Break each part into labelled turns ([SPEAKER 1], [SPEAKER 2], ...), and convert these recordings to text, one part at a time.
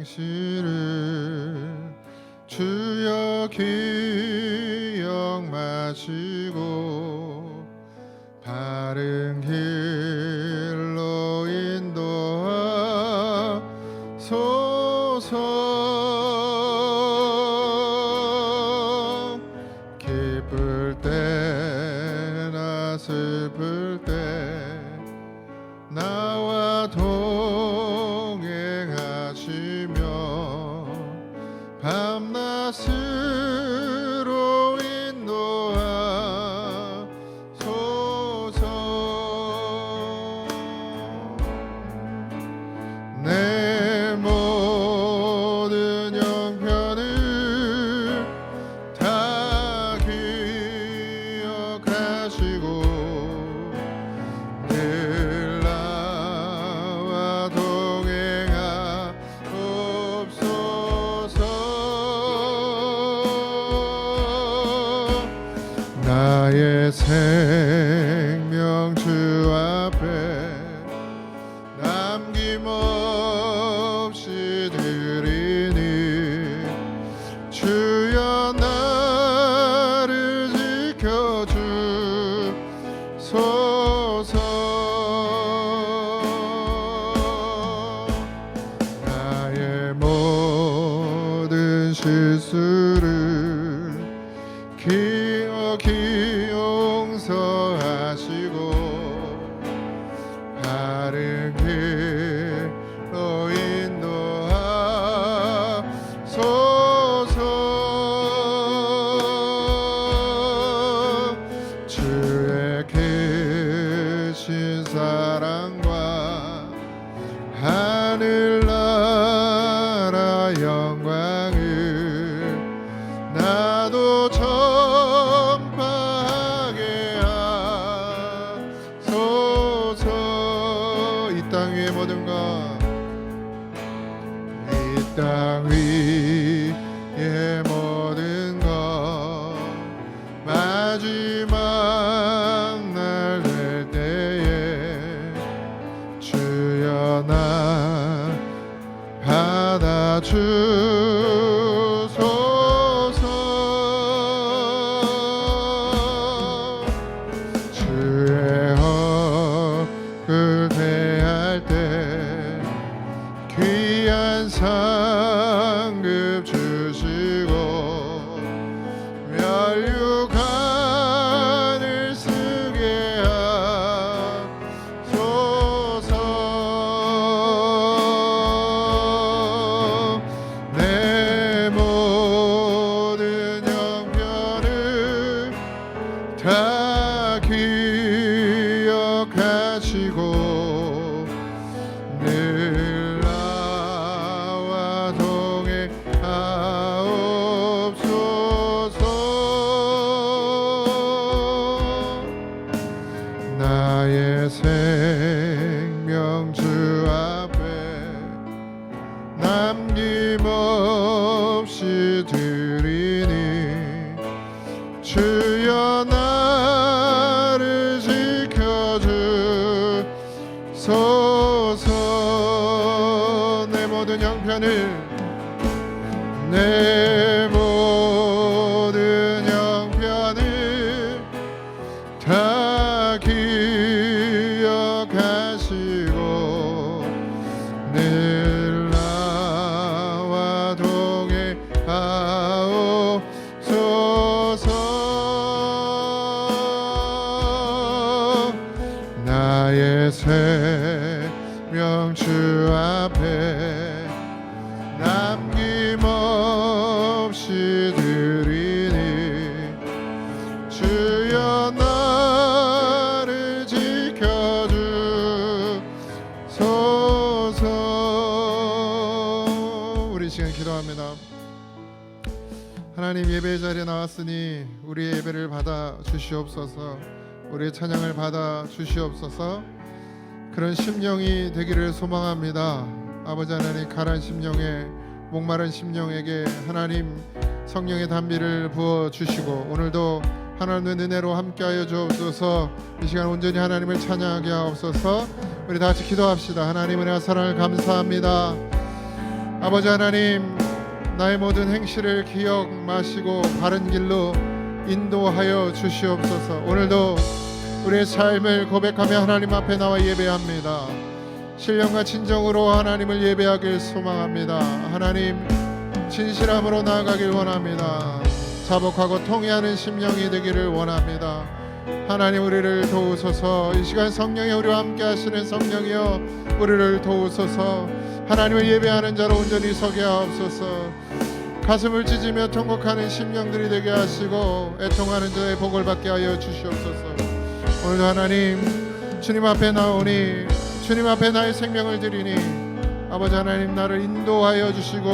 [SPEAKER 1] 행실을 주여 기억 마시고 바른 길로 인도하소서. 기쁠 때나 슬플 때 나와 동행하시며 밤낮으로 인도하소서. 내 모든 형편을 다 기억하시고 늘 나와 동행하옵소서. 나의 생명 주 앞에 남김없이 드리니 주여 나를 지켜주소서. 나의 모든 실수를 기억이 용서하시고 바른 길로 인도하소서. 주의 크신 사랑과 하늘나라 영광을 나도 전파하게 하소서. 이 땅 위의 모든 것, 이 땅 위의 모든 것 마지막 날 될 때에 주여 나 받아주소서. 주의 헛을 대할 때 귀한 상급 주시고 멸류관을 쓰게 하소서. 내 모든 형편을 다 기억하시고 늘 나와 동행하옵소서. 나의 생명 주 앞에 남김없이 드리니 주여 나를 지켜주소서. 내 모든 형편을 다 기억하시고 늘 나와 동행하옵소서. 나의 생명 주 앞에 남김없이 드리니 주여 나를 지켜주소서. 우리 시간 기도합니다. 하나님, 예배 자리에 나왔으니 우리의 예배를 받아 주시옵소서. 우리의 찬양을 받아 주시옵소서. 그런 심령이 되기를 소망합니다. 아버지 하나님, 가난 심령에 목마른 심령에게 하나님 성령의 단비를 부어 주시고 오늘도 하나님의 은혜로 함께하여 주옵소서. 이 시간 온전히 하나님을 찬양하게 하옵소서. 우리 다 같이 기도합시다. 하나님 은혜와 사랑을 감사합니다. 아버지 하나님, 나의 모든 행실을 기억 마시고 바른 길로 인도하여 주시옵소서. 오늘도 우리의 삶을 고백하며 하나님 앞에 나와 예배합니다. 신령과 진정으로 하나님을 예배하길 소망합니다. 하나님, 진실함으로 나아가길 원합니다. 자복하고 통회하는 심령이 되기를 원합니다. 하나님, 우리를 도우소서. 이 시간 성령이 우리와 함께 하시는 성령이여 우리를 도우소서. 하나님을 예배하는 자로 온전히 서게 하옵소서. 가슴을 찢으며 통곡하는 심령들이 되게 하시고 애통하는 자의 복을 받게 하여 주시옵소서. 오늘도 하나님, 주님 앞에 나오니 주님 앞에 나의 생명을 드리니 아버지 하나님, 나를 인도하여 주시고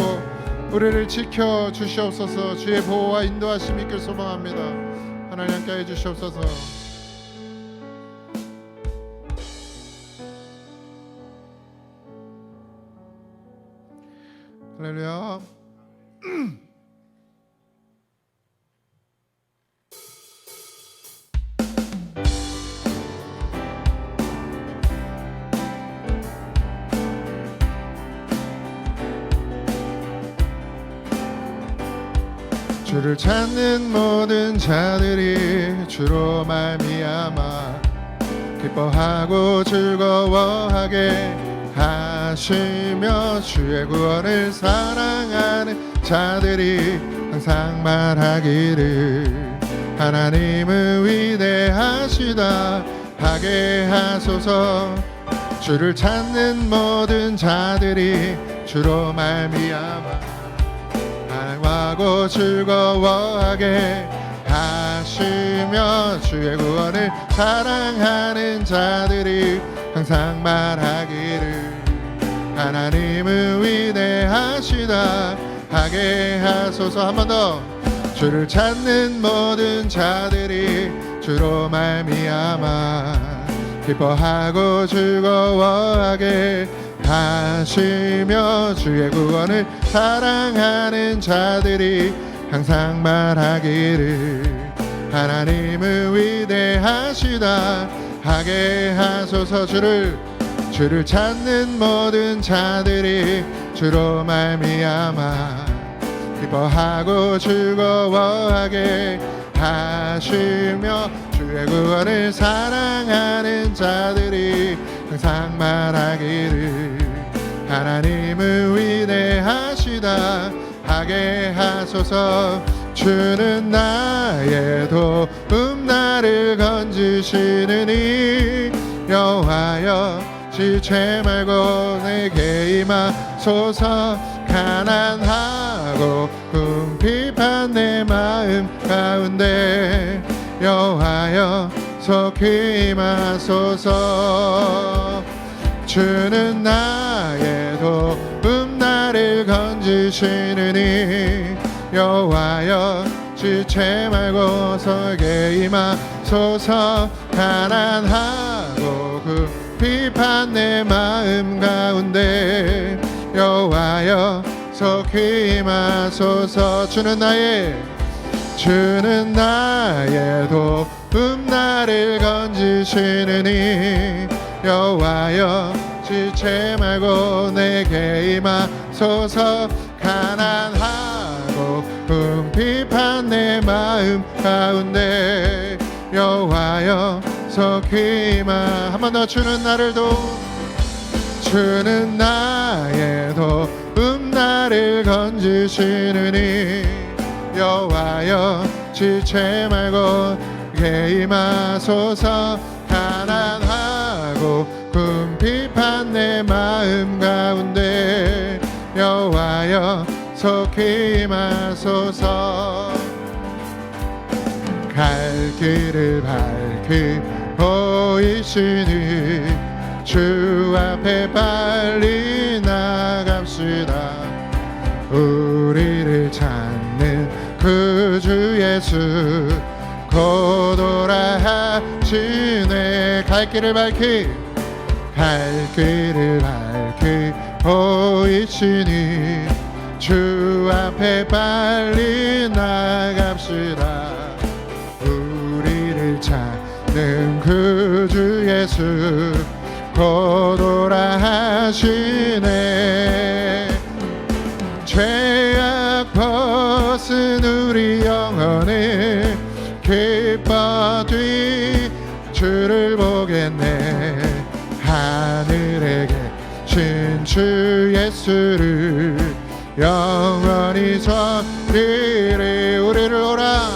[SPEAKER 1] 우리를 지켜 주시옵소서. 주의 보호와 인도하심이 있길 소망합니다. 하나님 함께 해 주시옵소서. 할렐루야. 주를 찾는 모든 자들이 주로 말미암아 기뻐하고 즐거워하게 하시며 주의 구원을 사랑하는 자들이 항상 말하기를 하나님은 위대하시다 하게 하소서. 주를 찾는 모든 자들이 주로 말미암아 하고 즐거워하게 하시며 주의 구원을 사랑하는 자들이 항상 말하기를 하나님은 위대하시다 하게 하소서. 한 번 더. 주를 찾는 모든 자들이 주로 말미암아 기뻐하고 즐거워하게 하시며 주의 구원을 사랑하는 자들이 항상 말하기를 하나님은 위대하시다 하게 하소서. 주를 찾는 모든 자들이 주로 말미암아 기뻐하고 즐거워하게 하시며 주의 구원을 사랑하는 자들이 항상 말하기를 하나님은 위대하시다 하게 하소서. 주는 나의 도움 나를 건지시느니 여호와여 지체 말고 내게 임하소서. 가난하고 궁핍한 내 마음 가운데 여호와여 속히 임하소서. 주는 나의 도움 나를 건지시느니 여호와여 지체 말고 내게 임하소서. 가난하고 궁핍한 내 마음 가운데 여호와여 속히 임하소서. 주는 나의 도움 나를 건지시느니 여호와여 지체 말고 내게 임하소서. 가난하고 궁핍한 내 마음 가운데 여호와여 속히 임하. 한 번 더. 주는 나의 도움 나를 건지시느니 여호와여 지체 말고 내게 임하소서. 가난하고 궁핍한 내 마음 가운데 여호와여 속히 임하소서. 갈 길을 밝히 보이시니 주 앞에 빨리 나갑시다. 우리를 찾는 그 주 예수 곧 오라 하시네. 갈 길을 밝히 보이시니 주 앞에 빨리 나갑시다. 우리를 찾는 그 주 예수 곧 오라 하시네. 죄악 벗은 우리 영혼을 기뻐 뛰 주를 보겠네. 하늘에 계신 주 예수를 영원히 섬기리. 우리를 오라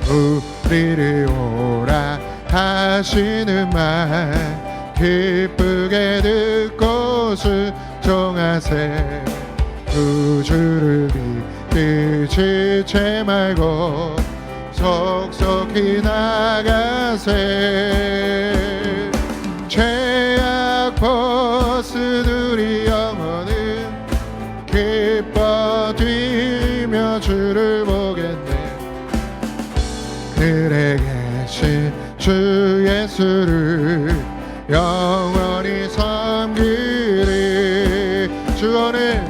[SPEAKER 1] 우리를 오라 하시는 말 기쁘게 듣고 순종하세. 구주를 믿기 지체 말고 속속히 나가세. 죄악 벗은 우리 영혼은 기뻐 뛰며 주를 보겠네. 그에 계신 주 예수를 영원히 섬기리. 주원을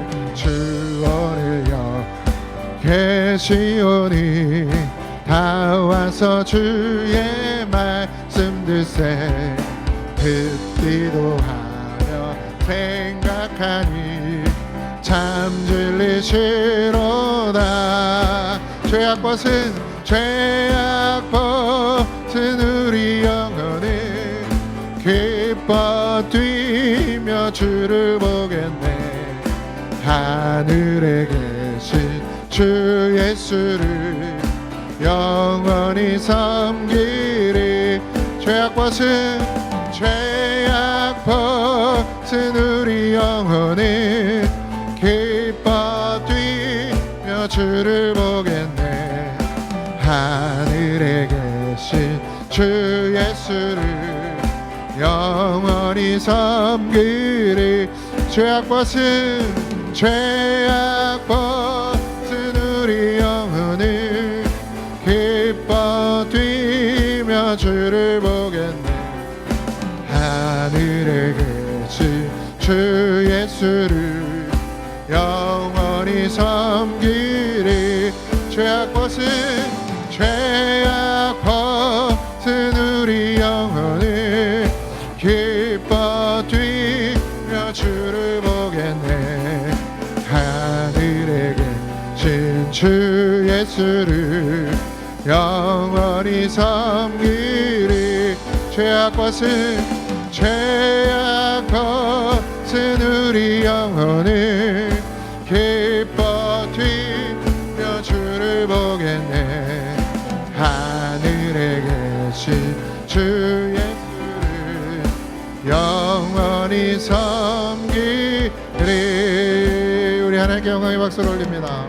[SPEAKER 1] 계시오니 다 와서 주의 말씀 듣세. 듣기도 하며 생각하니 참 진리시로다. 죄악 벗은 우리 영혼을 기뻐 뛰며 주를 보겠네. 하늘에 계신 주 예수를 영원히 섬기리. 죄악 벗은 우리 영혼을 기뻐 뛰며 주를 보겠네. 하늘에 계신 주 예수를 영원히 섬기리. 죄악 벗은 우리 영혼을 기뻐 뛰며 주를 보겠네. 하늘에 계신 주 예수를 영원히 섬기리. 죄악 벗은 우리 영혼을 기뻐 뛰며 주를 보겠네. 하늘에 계신 주 예수를 영원히 섬기리. 죄악 벗은 우리 영혼을 기뻐 뛰며 주를 보겠네. 하늘에 계신 주 예수를 영원히 섬기리. 우리 하나님께 영광의 박수를 올립니다.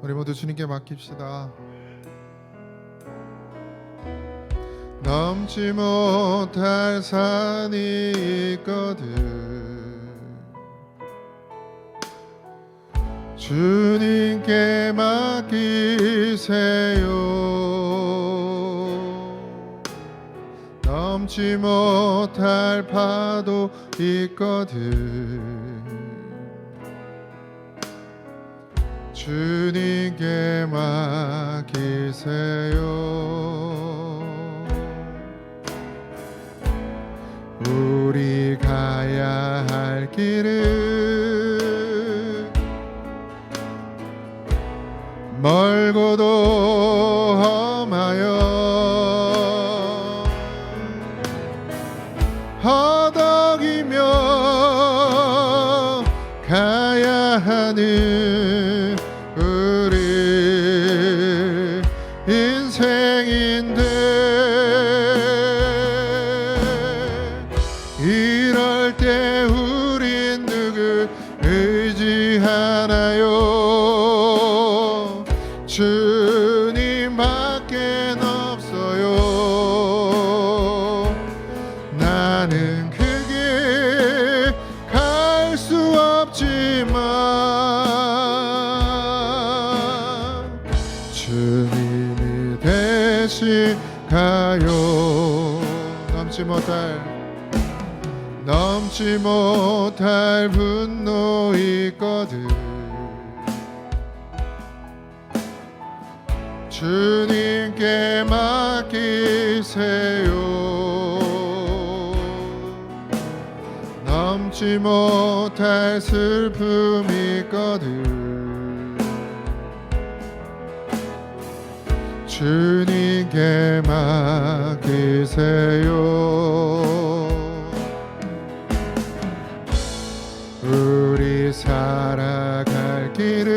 [SPEAKER 1] 우리 모두 주님께 맡깁시다. 넘지 못할 산이 있거든 주님께 맡기세요. 넘지 못할 파도 있거든 주님께 맡기세요. 우리 가야 할 길은 멀고도 험하여 허덕이며 가야 하는 우리 인생인데 이럴 때 우린 누굴 의지하나요? 주님밖엔 없어요. 나는 그 길 갈 수 없지만 주님이 대신 가요. 넘지 못할 분노 있거든. 주님께 맡기세요. 넘지 못할 슬픔 있거든. 주님께 맡기세요. 우리 살아갈 길은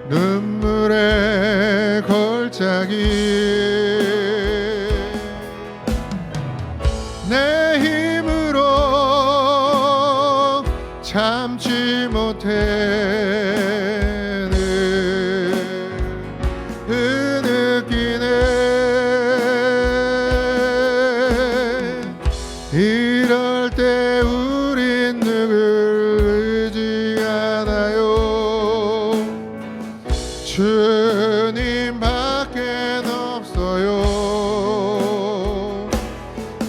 [SPEAKER 1] 눈물의 골짜기, 내 힘으로 참지 못해 느끼네. 이럴 때 우린 누굴 의지하나요? 주님밖에 없어요.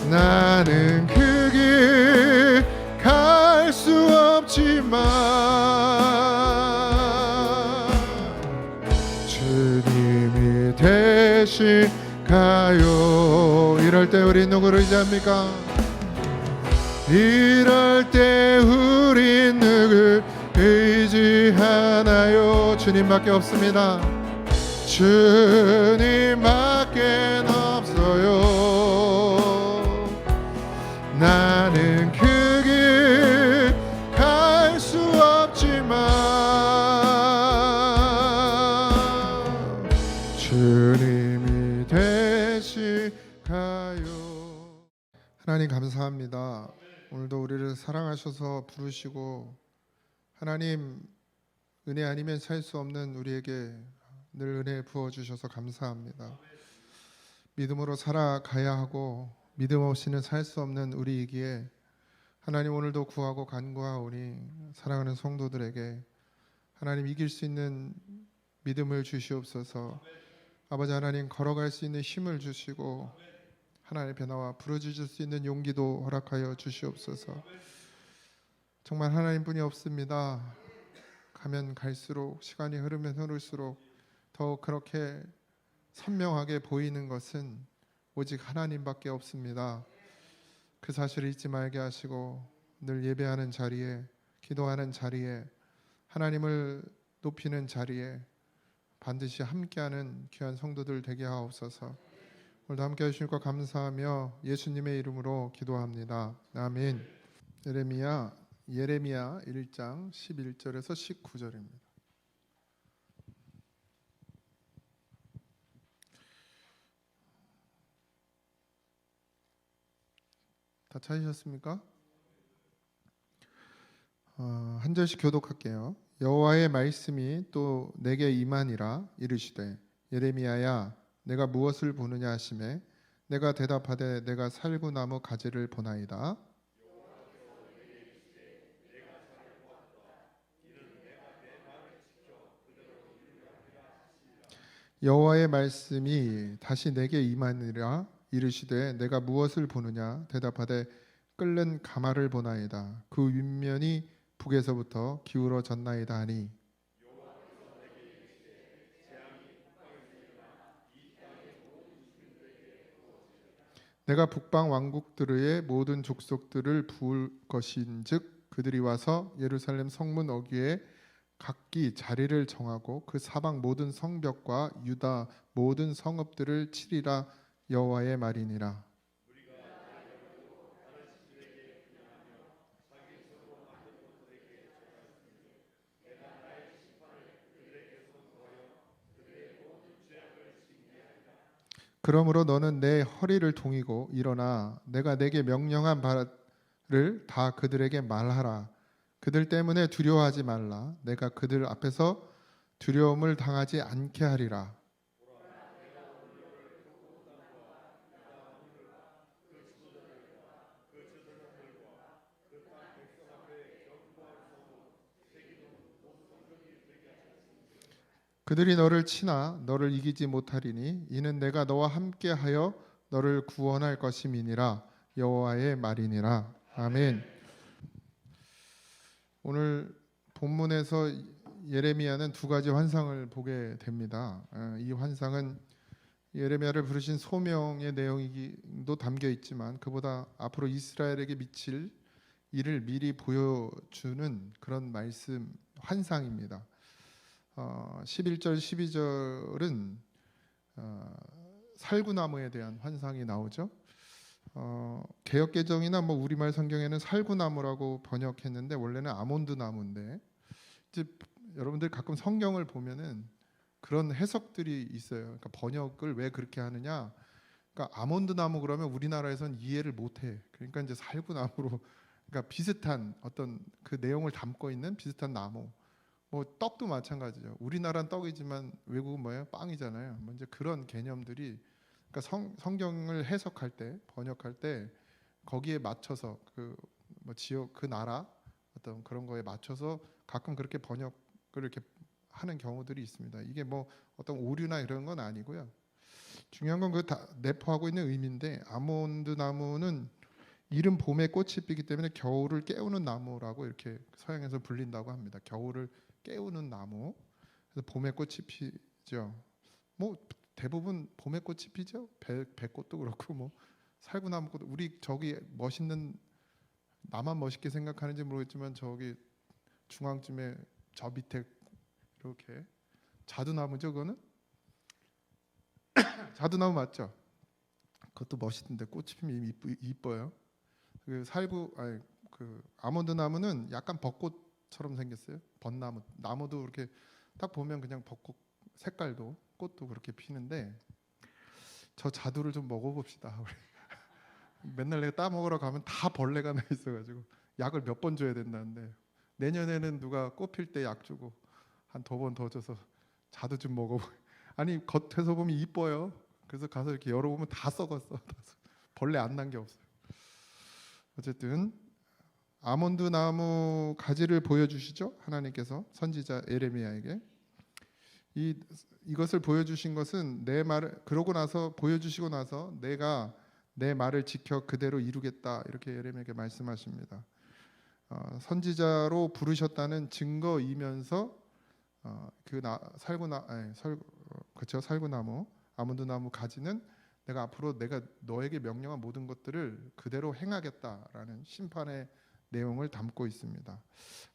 [SPEAKER 1] 나는 그 길 갈 수 없지만 주님이 대신 가요. 이럴 때 우리 누구를 의지합니까? 이럴 때 우린 누굴 의지하나요? 주님밖에 없습니다. 주님밖에 없어요. 나는 그 길 갈 수 없지만 주님이 대신 가요. 하나님 감사합니다. 오늘도 우리를 사랑하셔서 부르시고 하나님 은혜 아니면 살 수 없는 우리에게 늘 은혜 부어주셔서 감사합니다. 믿음으로 살아가야 하고 믿음 없이는 살 수 없는 우리이기에 하나님 오늘도 구하고 간구하오니 사랑하는 성도들에게 하나님 이길 수 있는 믿음을 주시옵소서. 아버지 하나님 걸어갈 수 있는 힘을 주시고 하나님의 변화와 부르짖을 수 있는 용기도 허락하여 주시옵소서. 정말 하나님뿐이 없습니다. 가면 갈수록 시간이 흐르면 흐를수록 더 그렇게 선명하게 보이는 것은 오직 하나님밖에 없습니다. 그 사실을 잊지 말게 하시고 늘 예배하는 자리에, 기도하는 자리에, 하나님을 높이는 자리에 반드시 함께하는 귀한 성도들 되게 하옵소서. 오늘도 함께 해주시니까 감사하며 예수님의 이름으로 기도합니다. 아멘. 예레미야 1장 11절에서 19절입니다. 다 찾으셨습니까? 한 절씩 교독할게요. 여호와의 말씀이 또 내게 임하니라. 이르시되 예레미야야 내가 무엇을 보느냐 하시매 내가 대답하되 내가 살구나무 가지를 보나이다. 여호와의 말씀이 다시 내게 임하니라. 이르시되 내가 무엇을 보느냐 대답하되 끓는 가마를 보나이다. 그 윗면이 북에서부터 기울어졌나이다 하니 내가 북방 왕국들의 모든 족속들을 부을 것인즉 그들이 와서 예루살렘 성문 어귀에 각기 자리를 정하고 그 사방 모든 성벽과 유다 모든 성읍들을 치리라. 여호와의 말이니라. 그러므로 너는 내 허리를 동이고 일어나 내가 내게 명령한 바를 다 그들에게 말하라. 그들 때문에 두려워하지 말라. 내가 그들 앞에서 두려움을 당하지 않게 하리라. 그들이 너를 치나 너를 이기지 못하리니 이는 내가 너와 함께하여 너를 구원할 것임이니라. 여호와의 말이니라. 아멘. 오늘 본문에서 예레미야는 두 가지 환상을 보게 됩니다. 이 환상은 예레미야를 부르신 소명의 내용도 담겨 있지만 그보다 앞으로 이스라엘에게 미칠 일을 미리 보여주는 그런 말씀 환상입니다. 11절 12절은 살구나무에 대한 환상이 나오죠. 개역개정이나 뭐 우리말 성경에는 살구나무라고 번역했는데 원래는 아몬드 나무인데 이제 여러분들 가끔 성경을 보면은 그런 해석들이 있어요. 그러니까 번역을 왜 그렇게 하느냐? 그러니까 아몬드 나무 그러면 우리나라에선 이해를 못해. 그러니까 이제 살구나무로, 그러니까 비슷한 어떤 그 내용을 담고 있는 비슷한 나무. 뭐 떡도 마찬가지죠. 우리나라는 떡이지만 외국은 뭐예요? 빵이잖아요. 뭐 이제 그런 개념들이, 그러니까 성경을 해석할 때, 번역할 때 거기에 맞춰서 그 뭐 지역 그 나라 어떤 그런 거에 맞춰서 가끔 그렇게 번역을 이렇게 하는 경우들이 있습니다. 이게 뭐 어떤 오류나 이런 건 아니고요. 중요한 건 그 다 내포하고 있는 의미인데, 아몬드 나무는 이른 봄에 꽃이 피기 때문에 겨울을 깨우는 나무라고 이렇게 서양에서 불린다고 합니다. 겨울을 깨우는 나무. 그래서 봄에 꽃이 피죠. 뭐 대부분 봄에 꽃이 피죠. 배꽃도 그렇고 뭐 살구나무꽃도. 우리 저기 멋있는, 나만 멋있게 생각하는지 모르겠지만 저기 중앙쯤에 저 밑에 이렇게 자두나무죠, 그거는? 자두나무 맞죠? 그것도 멋있는데 꽃이 피면 이뻐요. 그 아몬드 나무는 약간 벚꽃처럼 생겼어요. 벚나무. 나무도 이렇게 딱 보면 그냥 벚꽃 색깔도 꽃도 그렇게 피는데, 저 자두를 좀 먹어봅시다. 우리. 맨날 내가 따 먹으러 가면 다 벌레가 나 있어가지고 약을 몇 번 줘야 된다는데, 내년에는 누가 꽃 필 때 약 주고 한 두 번 더 줘서 자두 좀 먹어보. 아니 겉에서 보면 이뻐요. 그래서 가서 이렇게 열어보면 다 썩었어. 벌레 안 난 게 없어요. 어쨌든 아몬드 나무 가지를 보여주시죠. 하나님께서 선지자 예레미야에게 이것을 보여주신 것은 내 말을 그러고 나서 보여주시고 나서 내가 내 말을 지켜 그대로 이루겠다, 이렇게 예레미야에게 말씀하십니다. 선지자로 부르셨다는 증거이면서 살구나무 아몬드 나무 가지는 내가 앞으로 내가 너에게 명령한 모든 것들을 그대로 행하겠다라는 심판의 내용을 담고 있습니다.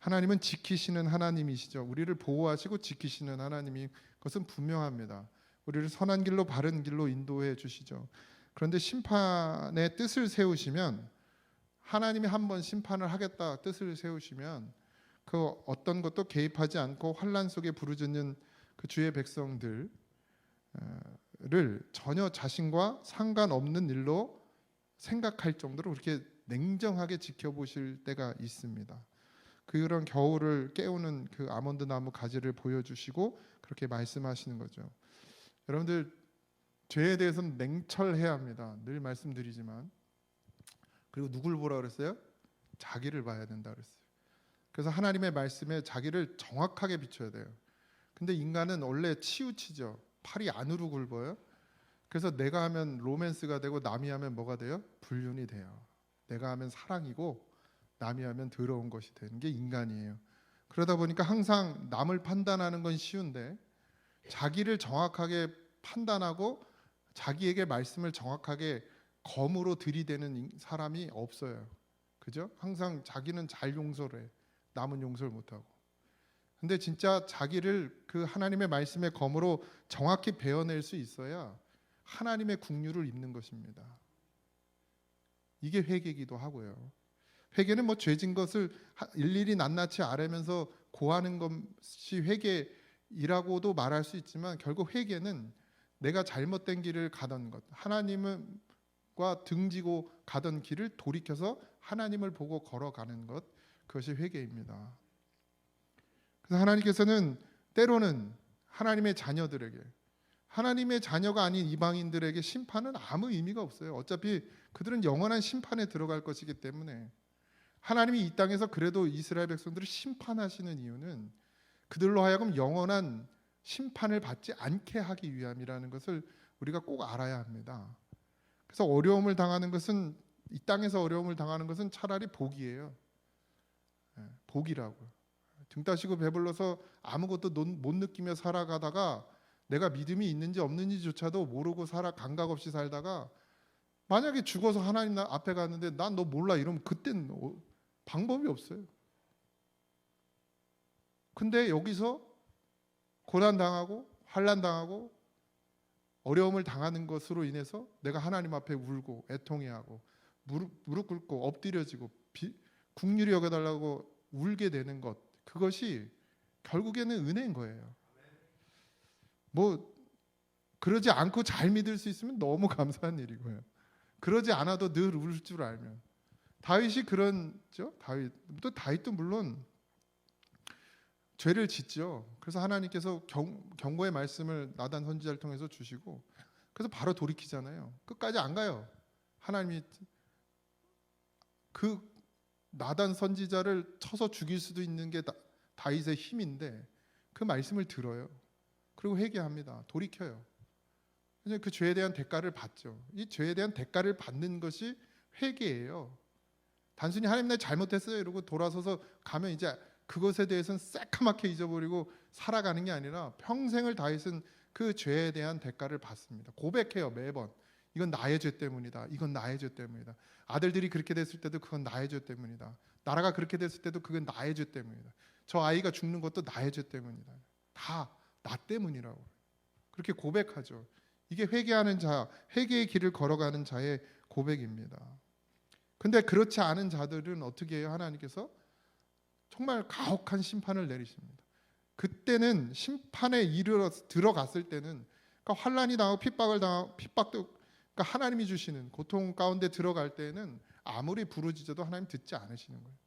[SPEAKER 1] 하나님은 지키시는 하나님이시죠. 우리를 보호하시고 지키시는 하나님이, 그것은 분명합니다. 우리를 선한 길로 바른 길로 인도해 주시죠. 그런데 심판의 뜻을 세우시면, 하나님이 한번 심판을 하겠다 뜻을 세우시면 그 어떤 것도 개입하지 않고 환난 속에 부르짖는 그 주의 백성들을 전혀 자신과 상관없는 일로 생각할 정도로 그렇게 냉정하게 지켜보실 때가 있습니다. 그런 겨울을 깨우는 그 아몬드 나무 가지를 보여주시고 그렇게 말씀하시는 거죠. 여러분들, 죄에 대해서는 냉철해야 합니다. 늘 말씀드리지만. 그리고 누굴 보라 그랬어요? 자기를 봐야 된다 그랬어요. 그래서 하나님의 말씀에 자기를 정확하게 비춰야 돼요. 근데 인간은 원래 치우치죠. 팔이 안으로 굽어요. 그래서 내가 하면 로맨스가 되고 남이 하면 뭐가 돼요? 불륜이 돼요. 내가 하면 사랑이고 남이 하면 더러운 것이 되는 게 인간이에요. 그러다 보니까 항상 남을 판단하는 건 쉬운데 자기를 정확하게 판단하고 자기에게 말씀을 정확하게 검으로 들이대는 사람이 없어요. 그죠? 항상 자기는 잘 용서를 해. 남은 용서를 못하고. 근데 진짜 자기를 그 하나님의 말씀의 검으로 정확히 베어낼 수 있어야 하나님의 국류를 입는 것입니다. 이게 회개기도 하고요. 회개는 뭐 죄진 것을 일일이 낱낱이 아뢰면서 고하는 것이 회개이라고도 말할 수 있지만, 결국 회개는 내가 잘못된 길을 가던 것, 하나님과 등지고 가던 길을 돌이켜서 하나님을 보고 걸어가는 것, 그것이 회개입니다. 그래서 하나님께서는 때로는 하나님의 자녀들에게, 하나님의 자녀가 아닌 이방인들에게 심판은 아무 의미가 없어요. 어차피 그들은 영원한 심판에 들어갈 것이기 때문에 하나님이 이 땅에서 그래도 이스라엘 백성들을 심판하시는 이유는 그들로 하여금 영원한 심판을 받지 않게 하기 위함이라는 것을 우리가 꼭 알아야 합니다. 그래서 어려움을 당하는 것은, 이 땅에서 어려움을 당하는 것은 차라리 복이에요. 복이라고요. 등 따시고 배불러서 아무것도 못 느끼며 살아가다가 내가 믿음이 있는지 없는지조차도 모르고 감각 없이 살다가 만약에 죽어서 하나님 앞에 갔는데 난 너 몰라 이러면 그땐 방법이 없어요. 근데 여기서 고난당하고 환난당하고 어려움을 당하는 것으로 인해서 내가 하나님 앞에 울고 애통해하고 무릎 꿇고 엎드려지고 긍휼히 여겨달라고 울게 되는 것, 그것이 결국에는 은혜인 거예요. 뭐 그러지 않고 잘 믿을 수 있으면 너무 감사한 일이고요. 그러지 않아도 늘 울 줄 알면. 다윗이 그런죠. 다윗도 물론 죄를 짓죠. 그래서 하나님께서 경고의 말씀을 나단 선지자를 통해서 주시고, 그래서 바로 돌이키잖아요. 끝까지 안 가요. 하나님이 그 나단 선지자를 쳐서 죽일 수도 있는 게 다윗의 힘인데 그 말씀을 들어요. 그리고 회개합니다. 돌이켜요. 그 죄에 대한 대가를 받죠. 이 죄에 대한 대가를 받는 것이 회개예요. 단순히 하나님 나 잘못했어요 이러고 돌아서서 가면 이제 그것에 대해서는 새카맣게 잊어버리고 살아가는 게 아니라 평생을 다윗은 그 죄에 대한 대가를 받습니다. 고백해요. 매번. 이건 나의 죄 때문이다. 이건 나의 죄 때문이다. 아들들이 그렇게 됐을 때도 그건 나의 죄 때문이다. 나라가 그렇게 됐을 때도 그건 나의 죄 때문이다. 저 아이가 죽는 것도 나의 죄 때문이다. 다 나 때문이라고. 그렇게 고백하죠. 이게 회개하는 자, 회개의 길을 걸어가는 자의 고백입니다. 근데 그렇지 않은 자들은 어떻게 해요? 하나님께서 정말 가혹한 심판을 내리십니다. 그때는 심판에 들어갔을 때는, 그러니까 환난이 당하고 핍박도 그러니까 하나님이 주시는 고통 가운데 들어갈 때는 아무리 부르짖어도 하나님 듣지 않으시는 거예요.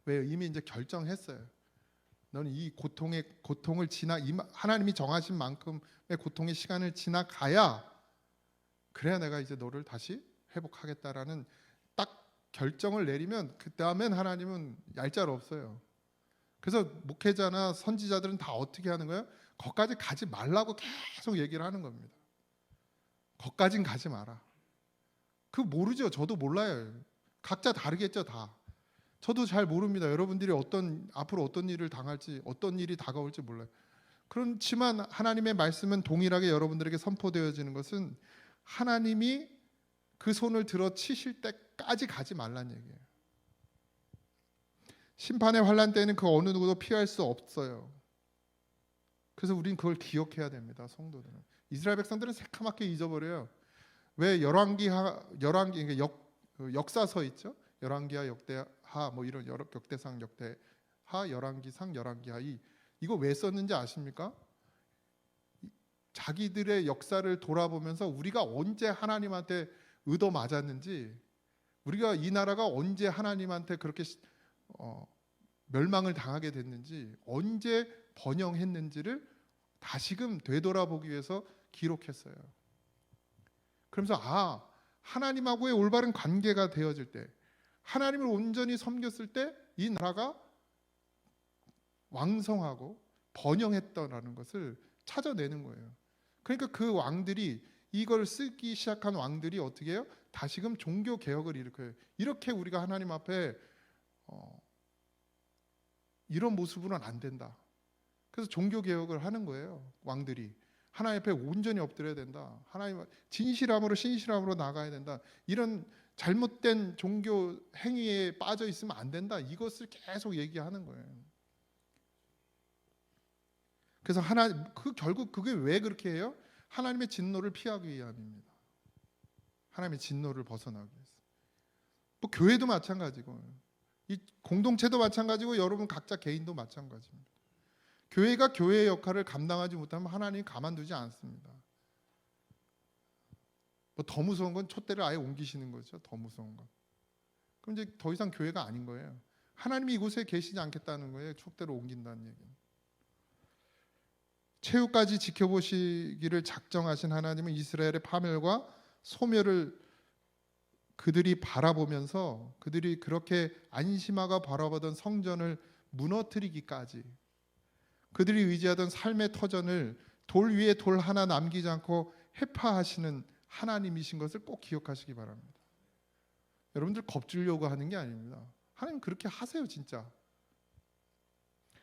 [SPEAKER 1] 왜요? 이미 이제 결정했어요. 너는 이 고통을 하나님이 정하신 만큼의 고통의 시간을 지나가야, 그래야 내가 이제 너를 다시 회복하겠다라는 딱 결정을 내리면, 그 다음엔 하나님은 얄짤 없어요. 그래서 목회자나 선지자들은 다 어떻게 하는 거예요? 거기까지 가지 말라고 계속 얘기를 하는 겁니다. 거기까진 가지 마라. 그거 모르죠. 저도 몰라요. 각자 다르겠죠. 다. 저도 잘 모릅니다. 여러분들이 앞으로 어떤 일을 당할지, 어떤 일이 다가올지 몰라요. 그렇지만 하나님의 말씀은 동일하게 여러분들에게 선포되어지는 것은 하나님이 그 손을 들어 치실 때까지 가지 말란 얘기예요. 심판의 환난 때는 그 어느 누구도 피할 수 없어요. 그래서 우린 그걸 기억해야 됩니다. 성도들은. 이스라엘 백성들은 새카맣게 잊어버려요. 왜 그러니까 역사서 있죠? 열왕기하, 역대하, 뭐 이런 역대상, 역대하, 열왕기상, 열왕기하, 이거 왜 썼는지 아십니까? 자기들의 역사를 돌아보면서 우리가 언제 하나님한테 얻어 맞았는지, 우리가 이 나라가 언제 하나님한테 그렇게 멸망을 당하게 됐는지, 언제 번영했는지를 다시금 되돌아보기 위해서 기록했어요. 그러면서 하나님하고의 올바른 관계가 되어질 때, 하나님을 온전히 섬겼을 때 이 나라가 왕성하고 번영했다라는 것을 찾아내는 거예요. 그러니까 그 왕들이, 이걸 쓰기 시작한 왕들이 어떻게 해요? 다시금 종교 개혁을 일으켜요. 이렇게 우리가 하나님 앞에 이런 모습으로는 안 된다. 그래서 종교 개혁을 하는 거예요. 왕들이 하나님 앞에 온전히 엎드려야 된다. 하나님 진실함으로 신실함으로 나가야 된다. 이런 잘못된 종교 행위에 빠져 있으면 안 된다. 이것을 계속 얘기하는 거예요. 그래서 결국 그게 왜 그렇게 해요? 하나님의 진노를 피하기 위함입니다. 하나님의 진노를 벗어나기 위해서. 뭐 교회도 마찬가지고, 이 공동체도 마찬가지고, 여러분 각자 개인도 마찬가지입니다. 교회가 교회의 역할을 감당하지 못하면 하나님이 가만두지 않습니다. 뭐 더 무서운 건 촛대를 아예 옮기시는 거죠. 더 무서운 건. 그럼 이제 더 이상 교회가 아닌 거예요. 하나님이 이곳에 계시지 않겠다는 거예요. 촛대를 옮긴다는 얘기는. 최후까지 지켜보시기를 작정하신 하나님은 이스라엘의 파멸과 소멸을 그들이 바라보면서, 그들이 그렇게 안심하고 바라보던 성전을 무너뜨리기까지, 그들이 의지하던 삶의 터전을 돌 위에 돌 하나 남기지 않고 해파하시는 하나님이신 것을 꼭 기억하시기 바랍니다. 여러분들 겁주려고 하는 게 아닙니다. 하나님 그렇게 하세요 진짜.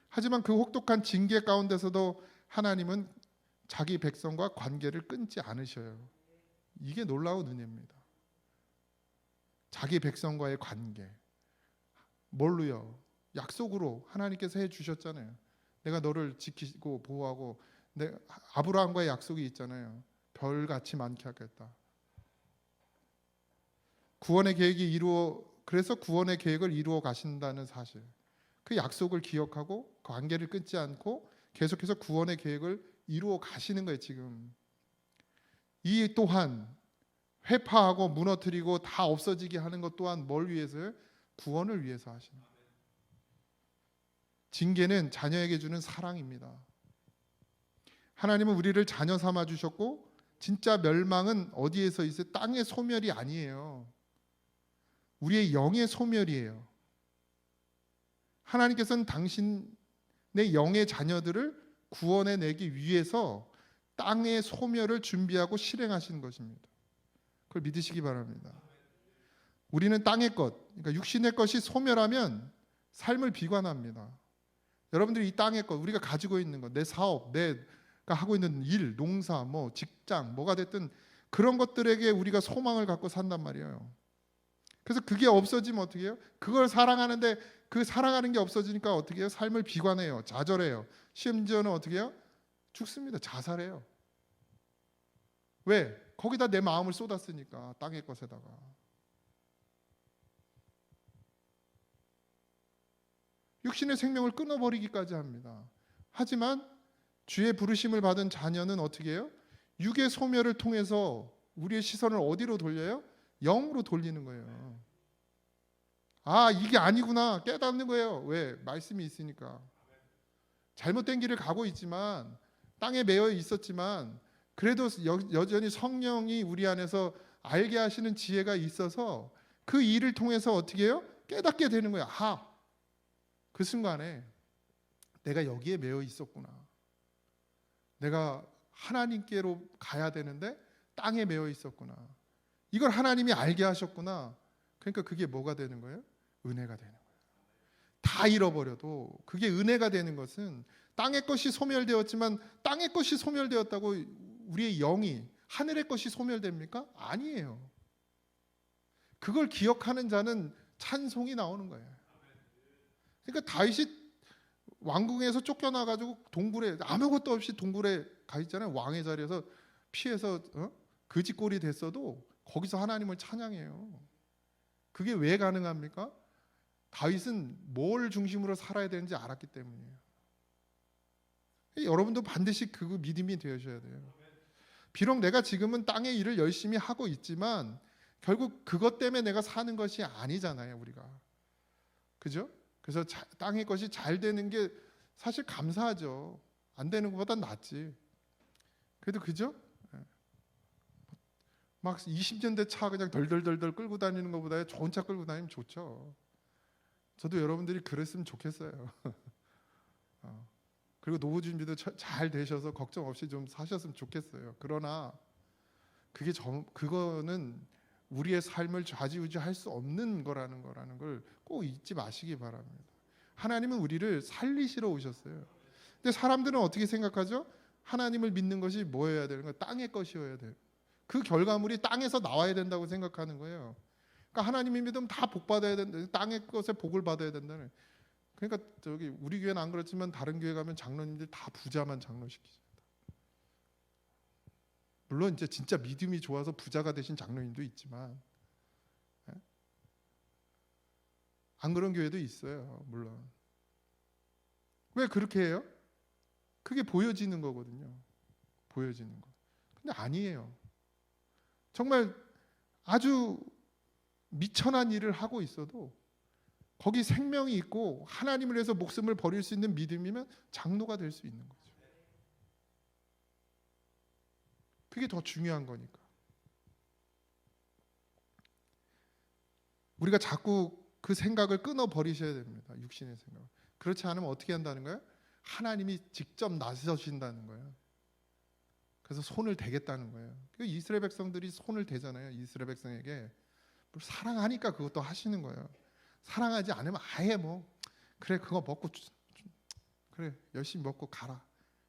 [SPEAKER 1] 하지만 그 혹독한 징계 가운데서도 하나님은 자기 백성과 관계를 끊지 않으셔요. 이게 놀라운 은혜입니다. 자기 백성과의 관계. 뭘로요? 약속으로 하나님께서 해주셨잖아요. 내가 너를 지키고 보호하고, 아브라함과의 약속이 있잖아요. 별같이 많게 하겠다. 그래서 구원의 계획을 이루어 가신다는 사실, 그 약속을 기억하고 관계를 끊지 않고 계속해서 구원의 계획을 이루어 가시는 거예요. 지금 이 또한 회파하고 무너뜨리고 다 없어지게 하는 것 또한 뭘 위해서요? 구원을 위해서 하시는 거예요. 징계는 자녀에게 주는 사랑입니다. 하나님은 우리를 자녀 삼아 주셨고, 진짜 멸망은 어디에서 있어요? 땅의 소멸이 아니에요. 우리의 영의 소멸이에요. 하나님께서는 당신의 영의 자녀들을 구원해 내기 위해서 땅의 소멸을 준비하고 실행하시는 것입니다. 그걸 믿으시기 바랍니다. 우리는 땅의 것, 그러니까 육신의 것이 소멸하면 삶을 비관합니다. 여러분들이 이 땅의 것, 우리가 가지고 있는 것, 내 사업, 내가 하고 있는 일, 농사, 뭐 직장, 뭐가 됐든 그런 것들에게 우리가 소망을 갖고 산단 말이에요. 그래서 그게 없어지면 어떻게 해요? 그걸 사랑하는데 그 사랑하는 게 없어지니까 어떻게 해요? 삶을 비관해요. 좌절해요. 심지어는 어떻게 해요? 죽습니다. 자살해요. 왜? 거기다 내 마음을 쏟았으니까, 땅의 것에다가. 육신의 생명을 끊어버리기까지 합니다. 하지만 주의 부르심을 받은 자녀는 어떻게 해요? 육의 소멸을 통해서 우리의 시선을 어디로 돌려요? 영으로 돌리는 거예요. 아, 이게 아니구나 깨닫는 거예요. 왜? 말씀이 있으니까. 잘못된 길을 가고 있지만, 땅에 매여 있었지만, 그래도 여전히 성령이 우리 안에서 알게 하시는 지혜가 있어서 그 일을 통해서 어떻게 해요? 깨닫게 되는 거예요. 아, 그 순간에 내가 여기에 매여 있었구나. 내가 하나님께로 가야 되는데 땅에 매여 있었구나. 이걸 하나님이 알게 하셨구나. 그러니까 그게 뭐가 되는 거예요? 은혜가 되는 거예요. 다 잃어버려도 그게 은혜가 되는 것은, 땅의 것이 소멸되었지만 땅의 것이 소멸되었다고 우리의 영이 하늘의 것이 소멸됩니까? 아니에요. 그걸 기억하는 자는 찬송이 나오는 거예요. 그러니까 다윗이 왕궁에서 쫓겨나가지고 동굴에, 아무것도 없이 동굴에 가 있잖아요. 왕의 자리에서 피해서 거지꼴이 됐어도 거기서 하나님을 찬양해요. 그게 왜 가능합니까? 다윗은 뭘 중심으로 살아야 되는지 알았기 때문이에요. 여러분도 반드시 그 믿음이 되셔야 돼요. 비록 내가 지금은 땅의 일을 열심히 하고 있지만 결국 그것 때문에 내가 사는 것이 아니잖아요, 우리가. 그죠? 그래서 땅의 것이 잘 되는 게 사실 감사하죠. 안 되는 것보다 낫지. 그래도 그죠? 막 20년대 차 그냥 덜덜덜덜 끌고 다니는 것보다 좋은 차 끌고 다니면 좋죠. 저도 여러분들이 그랬으면 좋겠어요. 그리고 노후 준비도 잘 되셔서 걱정 없이 좀 사셨으면 좋겠어요. 그러나 그거는 우리의 삶을 좌지우지할 수 없는 거라는 걸 꼭 잊지 마시기 바랍니다. 하나님은 우리를 살리시러 오셨어요. 근데 사람들은 어떻게 생각하죠? 하나님을 믿는 것이 뭐여야 되는 거예요? 땅의 것이어야 돼요. 그 결과물이 땅에서 나와야 된다고 생각하는 거예요. 그러니까 하나님을 믿으면 다 복 받아야 된다. 땅의 것에 복을 받아야 된다는. 그러니까 우리 교회는 안 그렇지만 다른 교회 가면 장로님들 다 부자만 장로시키죠. 물론 이제 진짜 믿음이 좋아서 부자가 되신 장로님도 있지만, 안 그런 교회도 있어요. 물론. 왜 그렇게 해요? 그게 보여지는 거거든요. 보여지는 거. 근데 아니에요. 정말 아주 미천한 일을 하고 있어도 거기 생명이 있고 하나님을 위해서 목숨을 버릴 수 있는 믿음이면 장로가 될 수 있는 거죠. 그게 더 중요한 거니까. 우리가 자꾸 그 생각을 끊어버리셔야 됩니다. 육신의 생각. 그렇지 않으면 어떻게 한다는 거예요? 하나님이 직접 나서신다는 거예요. 그래서 손을 대겠다는 거예요. 그 이스라엘 백성들이 손을 대잖아요. 이스라엘 백성에게 사랑하니까 그것도 하시는 거예요. 사랑하지 않으면 아예 뭐 그래 그거 먹고 그래 열심히 먹고 가라.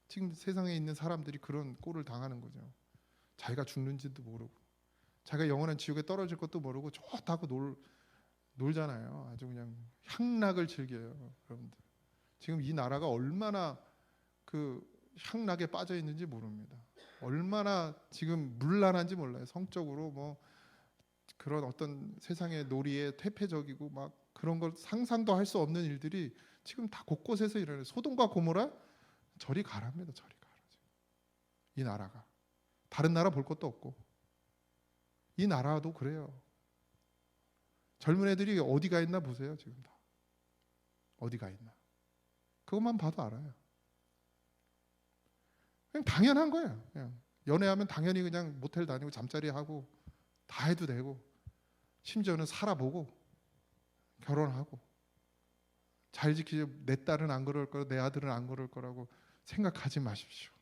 [SPEAKER 1] 지금 세상에 있는 사람들이 그런 꼴을 당하는 거죠. 자기가 죽는지도 모르고 자기가 영원한 지옥에 떨어질 것도 모르고 좋다고 놀잖아요. 아주 그냥 향락을 즐겨요. 여러분들 지금 이 나라가 얼마나 그 향락에 빠져 있는지 모릅니다. 얼마나 지금 문란한지 몰라요. 성적으로 뭐 그런 어떤 세상의 놀이에 퇴폐적이고 막 그런 걸 상상도 할 수 없는 일들이 지금 다 곳곳에서 일어나요. 소돔과 고모라 저리 가랍니다. 저리 가라. 이 나라가 다른 나라 볼 것도 없고 이 나라도 그래요. 젊은 애들이 어디가 있나 보세요. 지금 다 어디가 있나 그것만 봐도 알아요. 그냥 당연한 거예요. 그냥 연애하면 당연히 그냥 모텔 다니고 잠자리 하고 다 해도 되고 심지어는 살아보고 결혼하고 잘 지키지. 내 딸은 안 그럴 거고 내 아들은 안 그럴 거라고 생각하지 마십시오.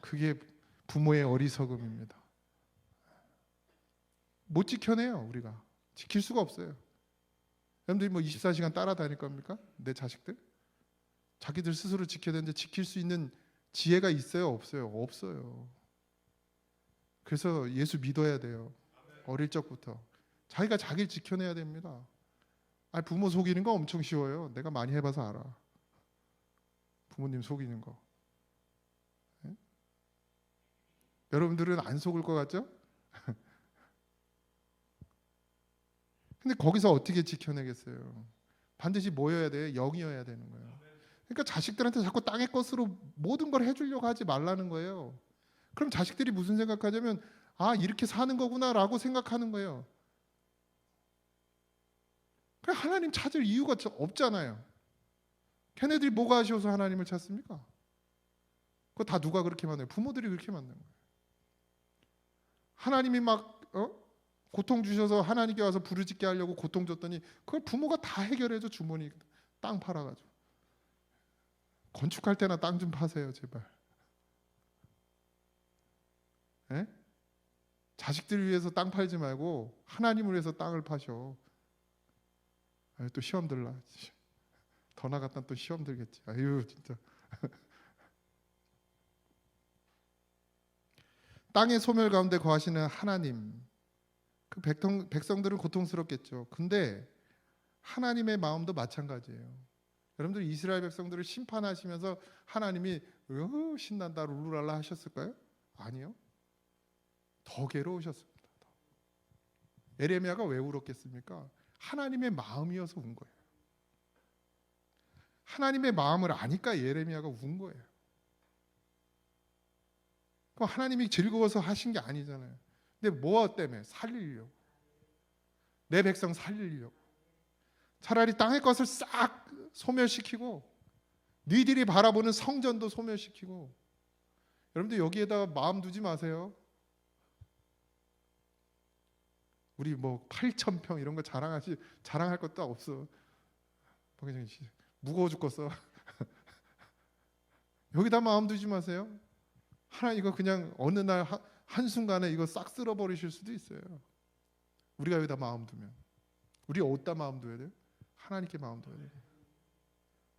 [SPEAKER 1] 그게 부모의 어리석음입니다. 못 지켜내요. 우리가 지킬 수가 없어요. 여러분들이 뭐 24시간 따라다닐 겁니까? 내 자식들? 자기들 스스로 지켜야 되는데 지킬 수 있는 지혜가 있어요? 없어요? 없어요. 그래서 예수 믿어야 돼요. 어릴 적부터 자기가 자기를 지켜내야 됩니다. 아니, 부모 속이는 거 엄청 쉬워요. 내가 많이 해봐서 알아. 부모님 속이는 거. 네? 여러분들은 안 속을 것 같죠? 근데 거기서 어떻게 지켜내겠어요? 반드시 뭐여야 돼요? 영이어야 되는 거예요. 그러니까 자식들한테 자꾸 땅의 것으로 모든 걸 해주려고 하지 말라는 거예요. 그럼 자식들이 무슨 생각하냐면 아 이렇게 사는 거구나라고 생각하는 거예요. 그냥 하나님 찾을 이유가 없잖아요. 걔네들이 뭐가 아쉬워서 하나님을 찾습니까? 그거 다 누가 그렇게 만들어요? 부모들이 그렇게 만든 거예요. 하나님이 막 고통 주셔서 하나님께 와서 부르짖게 하려고 고통 줬더니 그걸 부모가 다 해결해줘. 주머니 땅 팔아가지고. 건축할 때나 땅 좀 파세요 제발. 에? 자식들 위해서 땅 팔지 말고 하나님을 위해서 땅을 파셔. 또 시험 들라. 더 나갔다 또 시험 들겠지. 아유 진짜. 땅의 소멸 가운데 거하시는 하나님. 그 백성들은 고통스럽겠죠. 근데 하나님의 마음도 마찬가지예요. 여러분들 이스라엘 백성들을 심판하시면서 하나님이 신난다 룰루랄라 하셨을까요? 아니요. 더 괴로우셨습니다. 에레미야가 왜 울었겠습니까? 하나님의 마음이어서 운 거예요. 하나님의 마음을 아니까 예레미야가 운 거예요. 그럼 하나님이 즐거워서 하신 게 아니잖아요. 근데 뭐 때문에? 살리려고. 내 백성 살리려고. 차라리 땅의 것을 싹 소멸시키고 니들이 바라보는 성전도 소멸시키고. 여러분들 여기에다가 마음 두지 마세요. 우리 뭐 8,000평 이런 거 자랑할 것도 없어. 무거워 죽겠어. 여기다 마음 두지 마세요. 하나 이거 그냥 어느 날 한순간에 이거 싹 쓸어버리실 수도 있어요. 우리가 여기다 마음 두면. 우리 어디다 마음 둬야 돼요? 하나님께 마음 둬야 돼요.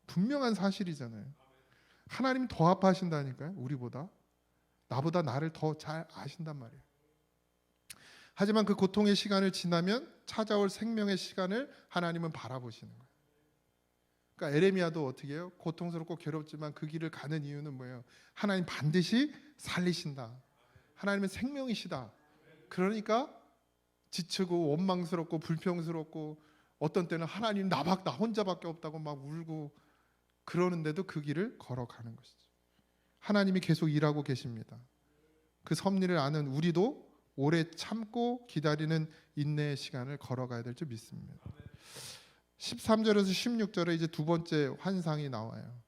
[SPEAKER 1] 분명한 사실이잖아요. 하나님 더 아파하신다니까요. 우리보다. 나보다 나를 더 잘 아신단 말이에요. 하지만 그 고통의 시간을 지나면 찾아올 생명의 시간을 하나님은 바라보시는 거예요. 그러니까 에레미야도 어떻게 해요? 고통스럽고 괴롭지만 그 길을 가는 이유는 뭐예요? 하나님 반드시 살리신다. 하나님은 생명이시다. 그러니까 지치고 원망스럽고 불평스럽고 어떤 때는 하나님 나 혼자밖에 없다고 막 울고 그러는데도 그 길을 걸어가는 것이죠. 하나님이 계속 일하고 계십니다. 그 섭리를 아는 우리도 오래 참고 기다리는 인내의 시간을 걸어가야 될 줄 믿습니다. 13절에서 16절에 이제 두 번째 환상이 나와요.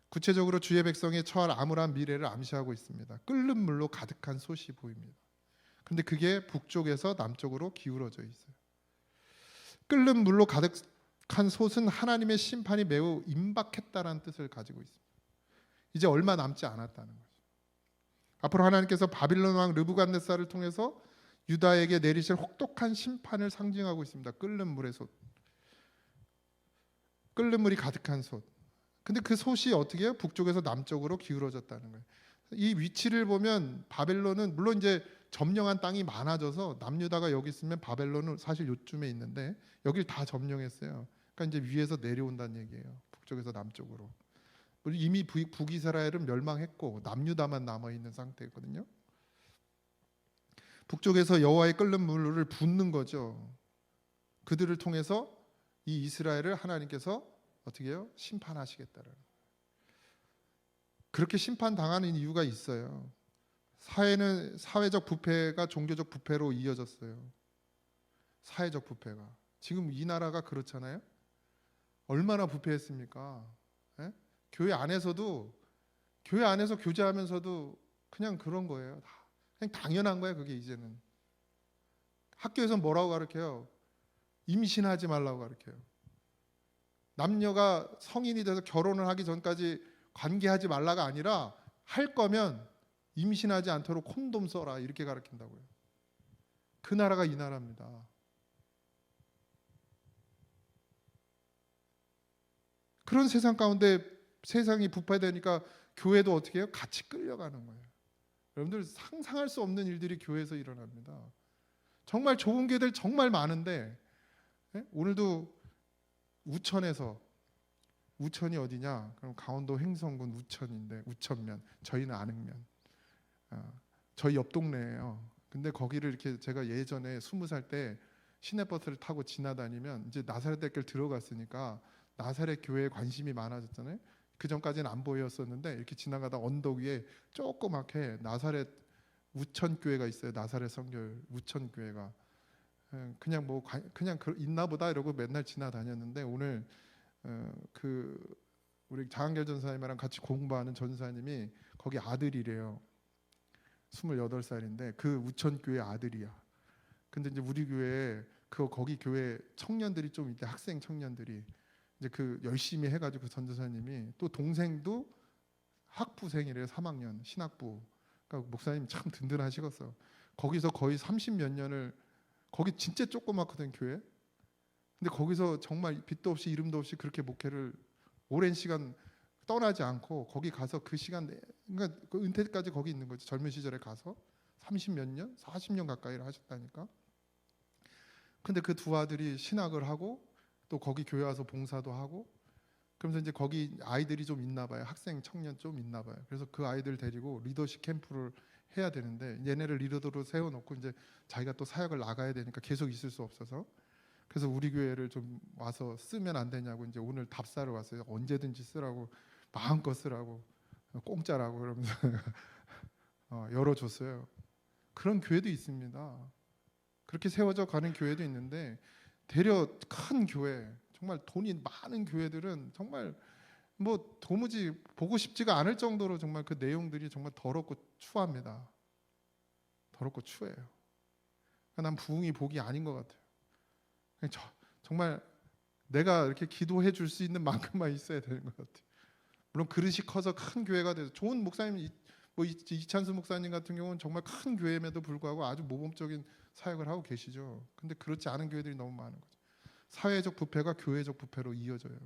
[SPEAKER 1] 구체적으로 주의 백성이 처할 암울한 미래를 암시하고 있습니다. 끓는 물로 가득한 솥이 보입니다. 근데 그게 북쪽에서 남쪽으로 기울어져 있어요. 끓는 물로 가득한 솥은 하나님의 심판이 매우 임박했다라는 뜻을 가지고 있습니다. 이제 얼마 남지 않았다는 거죠. 앞으로 하나님께서 바빌론 왕 르부갓네살을 통해서 유다에게 내리실 혹독한 심판을 상징하고 있습니다. 끓는 물의 솥, 끓는 물이 가득한 솥. 근데 그 솥이 어떻게 해요? 북쪽에서 남쪽으로 기울어졌다는 거예요. 이 위치를 보면 바벨론은 물론 이제 점령한 땅이 많아져서 남유다가 여기 있으면 바벨론은 사실 요쯤에 있는데 여길 다 점령했어요. 그러니까 이제 위에서 내려온다는 얘기예요. 북쪽에서 남쪽으로. 이미 북이스라엘은 멸망했고 남유다만 남아 있는 상태거든요. 북쪽에서 여호와의 끓는 물을 붓는 거죠. 그들을 통해서 이 이스라엘을 하나님께서 어떻게 해요? 심판하시겠다는. 그렇게 심판당하는 이유가 있어요. 사회는 사회적 부패가 종교적 부패로 이어졌어요. 사회적 부패가. 지금 이 나라가 그렇잖아요. 얼마나 부패했습니까? 예? 교회 안에서 교제하면서도 그냥 그런 거예요. 그냥 당연한 거예요. 그게 이제는. 학교에서 뭐라고 가르쳐요? 임신하지 말라고 가르쳐요. 남녀가 성인이 돼서 결혼을 하기 전까지 관계하지 말라가 아니라 할 거면 임신하지 않도록 콘돔 써라 이렇게 가르친다고요. 그 나라가 이 나라입니다. 그런 세상 가운데 세상이 부패되니까 교회도 어떻게 해요? 같이 끌려가는 거예요. 여러분들 상상할 수 없는 일들이 교회에서 일어납니다. 정말 좋은 교회들 정말 많은데 오늘도 우천이 어디냐? 그럼 강원도 횡성군 우천인데 우천면 저희는 안흥면 저희 옆 동네예요. 근데 거기를 이렇게 제가 예전에 20살 때 시내버스를 타고 지나다니면 이제 나사렛 대교를 들어갔으니까 나사렛 교회에 관심이 많아졌잖아요. 그 전까지는 안 보였었는데 이렇게 지나가다 언덕 위에 조그맣게 나사렛 우천교회가 있어요. 나사렛 성결 우천교회가 그냥 그냥 있나 보다 이러고 맨날 지나다녔는데 오늘 우리 장한결 전사님이랑 같이 공부하는 전사님이 거기 아들이래요. 28살인데 그 우천교회 아들이야. 근데 이제 우리 교회에 거기 교회 청년들이 좀 있대. 학생 청년들이 이제 열심히 해가지고 전도사님이 또 동생도 학부생이래요. 3학년 신학부. 그러니까 목사님 참 든든하시겠어. 거기서 거의 30몇 년을 거기 진짜 조그맣거든 교회. 근데 거기서 정말 빛도 없이 이름도 없이 그렇게 목회를 오랜 시간 떠나지 않고 거기 가서 그 시간 그러니까 그 은퇴까지 거기 있는 거죠. 젊은 시절에 가서 30몇 년, 40년 가까이를 하셨다니까. 근데 그 두 아들이 신학을 하고 또 거기 교회 와서 봉사도 하고 그러면서 이제 거기 아이들이 좀 있나 봐요. 학생 청년 좀 있나 봐요. 그래서 그 아이들 데리고 리더십 캠프를 해야 되는데 얘네를 리더로 세워놓고 이제 자기가 또 사역을 나가야 되니까 계속 있을 수 없어서 그래서 우리 교회를 좀 와서 쓰면 안 되냐고 이제 오늘 답사를 왔어요. 언제든지 쓰라고 마음껏 쓰라고 공짜라고 그러면서 열어줬어요. 그런 교회도 있습니다. 그렇게 세워져 가는 교회도 있는데 되려 큰 교회 정말 돈이 많은 교회들은 정말 뭐 도무지 보고 싶지가 않을 정도로 정말 그 내용들이 정말 더럽고 추합니다. 더럽고 추해요. 난 부흥이 복이 아닌 것 같아요. 정말 내가 이렇게 기도해 줄 수 있는 만큼만 있어야 되는 것 같아요. 물론 그릇이 커서 큰 교회가 돼서 좋은 목사님 뭐 이찬수 목사님 같은 경우는 정말 큰 교회임에도 불구하고 아주 모범적인 사역을 하고 계시죠. 근데 그렇지 않은 교회들이 너무 많은 거죠. 사회적 부패가 교회적 부패로 이어져요.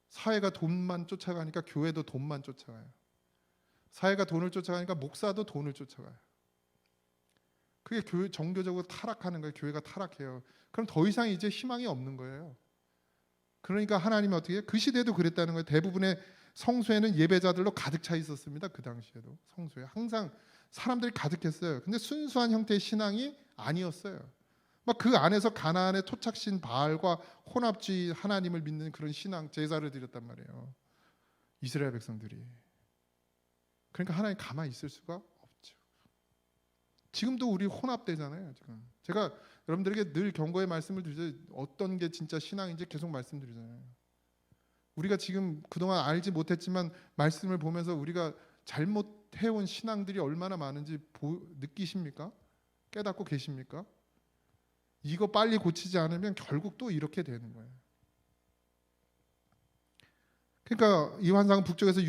[SPEAKER 1] 사회가 돈만 쫓아가니까 교회도 돈만 쫓아가요. 사회가 돈을 쫓아가니까 목사도 돈을 쫓아가요. 그게 교회 정교적으로 타락하는 거예요. 교회가 타락해요. 그럼 더 이상 이제 희망이 없는 거예요. 그러니까 하나님이 어떻게 해요? 그 시대도 그랬다는 거예요. 대부분의 성소에는 예배자들로 가득 차 있었습니다. 그 당시에도 성소에 항상 사람들이 가득했어요. 근데 순수한 형태의 신앙이 아니었어요. 막 그 안에서 가나안의 토착신 바알과 혼합주의 하나님을 믿는 그런 신앙 제사를 드렸단 말이에요. 이스라엘 백성들이. 그러니까 하나님 가만히 있을 수가 없죠. 지금도 우리 혼합되잖아요. 지금 제가 여러분들에게 늘 경고의 말씀을 드리죠. 어떤 게 진짜 신앙인지 계속 말씀드리잖아요. 우리가 지금 그동안 알지 못했지만 말씀을 보면서 우리가 잘못해온 신앙들이 얼마나 많은지 느끼십니까? 깨닫고 계십니까? 이거 빨리 고치지 않으면 결국 또 이렇게 되는 거예요. 그러니까 이 환상은 북쪽에서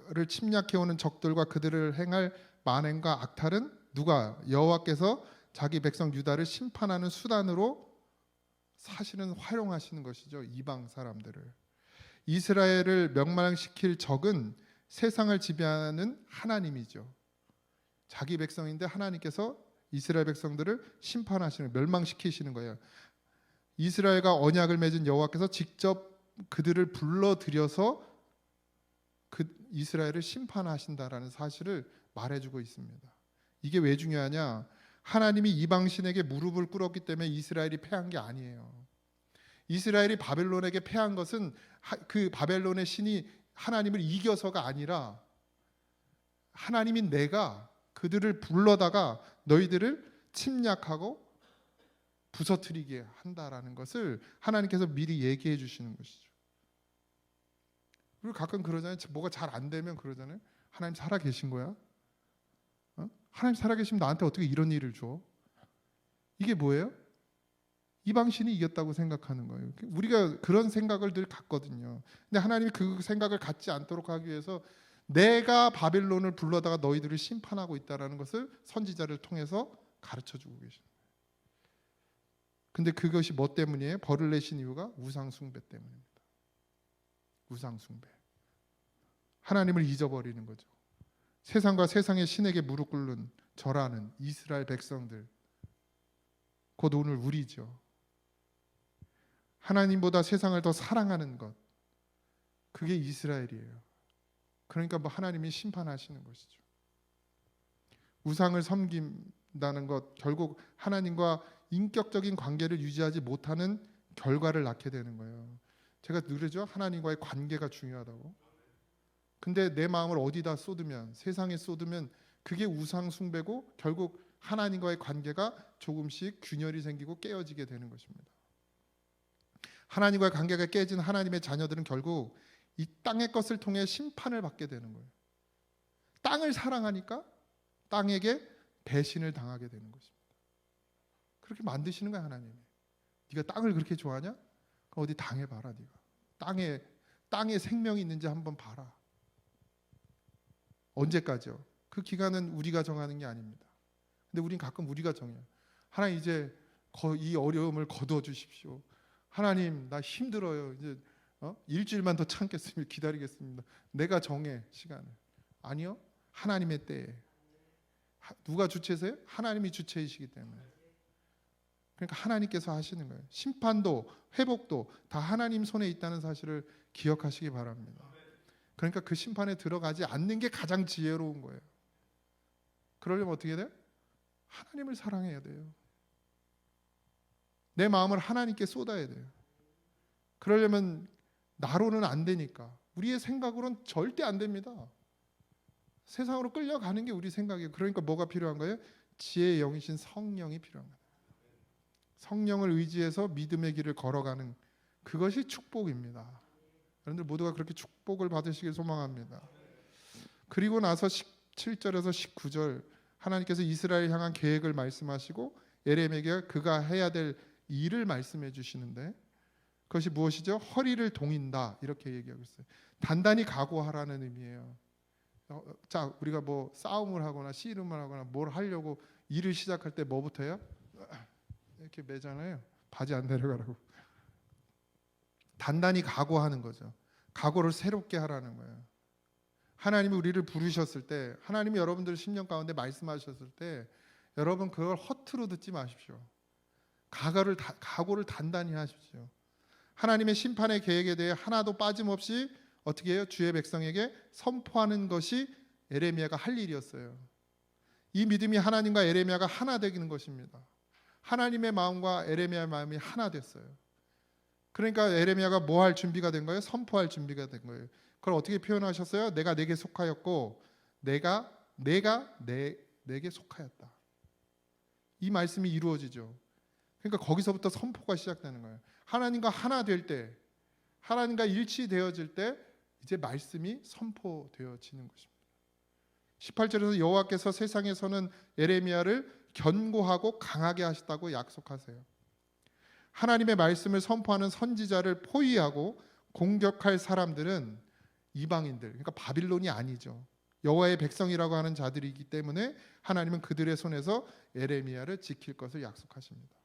[SPEAKER 1] 이스라엘을 침략해오는 적들과 그들을 행할 만행과 악탈은 누가? 여호와께서 자기 백성 유다를 심판하는 수단으로 사실은 활용하시는 것이죠. 이방 사람들을. 이스라엘을 멸망시킬 적은 세상을 지배하는 하나님이죠. 자기 백성인데 하나님께서 이스라엘 백성들을 심판하시는, 멸망시키시는 거예요. 이스라엘과 언약을 맺은 여호와께서 직접 그들을 불러들여서 그 이스라엘을 심판하신다라는 사실을 말해주고 있습니다. 이게 왜 중요하냐? 하나님이 이방 신에게 무릎을 꿇었기 때문에 이스라엘이 패한 게 아니에요. 이스라엘이 바벨론에게 패한 것은 그 바벨론의 신이 하나님을 이겨서가 아니라 하나님이 내가 그들을 불러다가 너희들을 침략하고 부서뜨리게 한다라는 것을 하나님께서 미리 얘기해 주시는 것이죠. 그리고 가끔 그러잖아요. 뭐가 잘 안 되면 그러잖아요. 하나님 살아 계신 거야? 하나님 살아 계시면 나한테 어떻게 이런 일을 줘? 이게 뭐예요? 이방 신이 이겼다고 생각하는 거예요. 우리가 그런 생각을 늘 갖거든요. 근데 하나님이 그 생각을 갖지 않도록 하기 위해서 내가 바벨론을 불러다가 너희들을 심판하고 있다는 것을 선지자를 통해서 가르쳐주고 계십니다. 근데 그것이 뭐 때문이에요? 벌을 내신 이유가 우상 숭배 때문입니다. 우상 숭배. 하나님을 잊어버리는 거죠. 세상과 세상의 신에게 무릎 꿇는 절하는 이스라엘 백성들, 곧 오늘 우리죠. 하나님보다 세상을 더 사랑하는 것, 그게 이스라엘이에요. 그러니까 뭐 하나님이 심판하시는 것이죠. 우상을 섬긴다는 것, 결국 하나님과 인격적인 관계를 유지하지 못하는 결과를 낳게 되는 거예요. 제가 늘으죠. 하나님과의 관계가 중요하다고. 근데 내 마음을 어디다 쏟으면, 세상에 쏟으면 그게 우상 숭배고 결국 하나님과의 관계가 조금씩 균열이 생기고 깨어지게 되는 것입니다. 하나님과의 관계가 깨진 하나님의 자녀들은 결국 이 땅의 것을 통해 심판을 받게 되는 거예요. 땅을 사랑하니까 땅에게 배신을 당하게 되는 것입니다. 그렇게 만드시는 거야 하나님이. 네가 땅을 그렇게 좋아하냐? 그럼 어디 당해봐라. 네가 땅에 생명이 있는지 한번 봐라. 언제까지요? 그 기간은 우리가 정하는 게 아닙니다. 근데 우린 가끔 우리가 정해요. 하나님 이제 이 어려움을 거두어 주십시오. 하나님 나 힘들어요. 이제 일주일만 더 참겠습니다. 기다리겠습니다. 내가 정해 시간을. 아니요. 하나님의 때에. 누가 주체세요? 하나님이 주체이시기 때문에. 그러니까 하나님께서 하시는 거예요. 심판도 회복도 다 하나님 손에 있다는 사실을 기억하시기 바랍니다. 그러니까 그 심판에 들어가지 않는 게 가장 지혜로운 거예요. 그러려면 어떻게 해야 돼요? 하나님을 사랑해야 돼요. 내 마음을 하나님께 쏟아야 돼요. 그러려면 나로는 안 되니까. 우리의 생각으로는 절대 안 됩니다. 세상으로 끌려가는 게 우리 생각이에요. 그러니까 뭐가 필요한 거예요? 지혜의 영이신 성령이 필요한 거예요. 성령을 의지해서 믿음의 길을 걸어가는 그것이 축복입니다. 여러분들 모두가 그렇게 축복을 받으시길 소망합니다. 그리고 나서 17절에서 19절 하나님께서 이스라엘 향한 계획을 말씀하시고 에레미야에게 그가 해야 될 일을 말씀해 주시는데 그것이 무엇이죠? 허리를 동인다 이렇게 얘기하고 있어요. 단단히 각오하라는 의미예요. 자, 우리가 뭐 싸움을 하거나 씨름을 하거나 뭘 하려고 일을 시작할 때 뭐부터 해요? 이렇게 매잖아요. 바지 안 내려가라고. 단단히 각오하는 거죠. 각오를 새롭게 하라는 거예요. 하나님이 우리를 부르셨을 때, 하나님이 여러분들 심령 가운데 말씀하셨을 때 여러분 그걸 허투루 듣지 마십시오. 각오를 단단히 하십시오. 하나님의 심판의 계획에 대해 하나도 빠짐없이 어떻게 해요? 주의 백성에게 선포하는 것이 에레미야가 할 일이었어요. 이 믿음이 하나님과 에레미야가 하나 되는 것입니다. 하나님의 마음과 에레미야의 마음이 하나 됐어요. 그러니까 에레미야가 뭐 할 준비가 된 거예요? 선포할 준비가 된 거예요. 그걸 어떻게 표현하셨어요? 내가 내게 속하였고 내가 내게 속하였다. 이 말씀이 이루어지죠. 그러니까 거기서부터 선포가 시작되는 거예요. 하나님과 하나 될 때, 하나님과 일치되어질 때 이제 말씀이 선포되어지는 것입니다. 18절에서 여호와께서 세상에서는 에레미야를 견고하고 강하게 하시다고 약속하세요. 하나님의 말씀을 선포하는 선지자를 포위하고 공격할 사람들은 이방인들, 그러니까 바빌론이 아니죠. 여호와의 백성이라고 하는 자들이기 때문에 하나님은 그들의 손에서 에레미야를 지킬 것을 약속하십니다.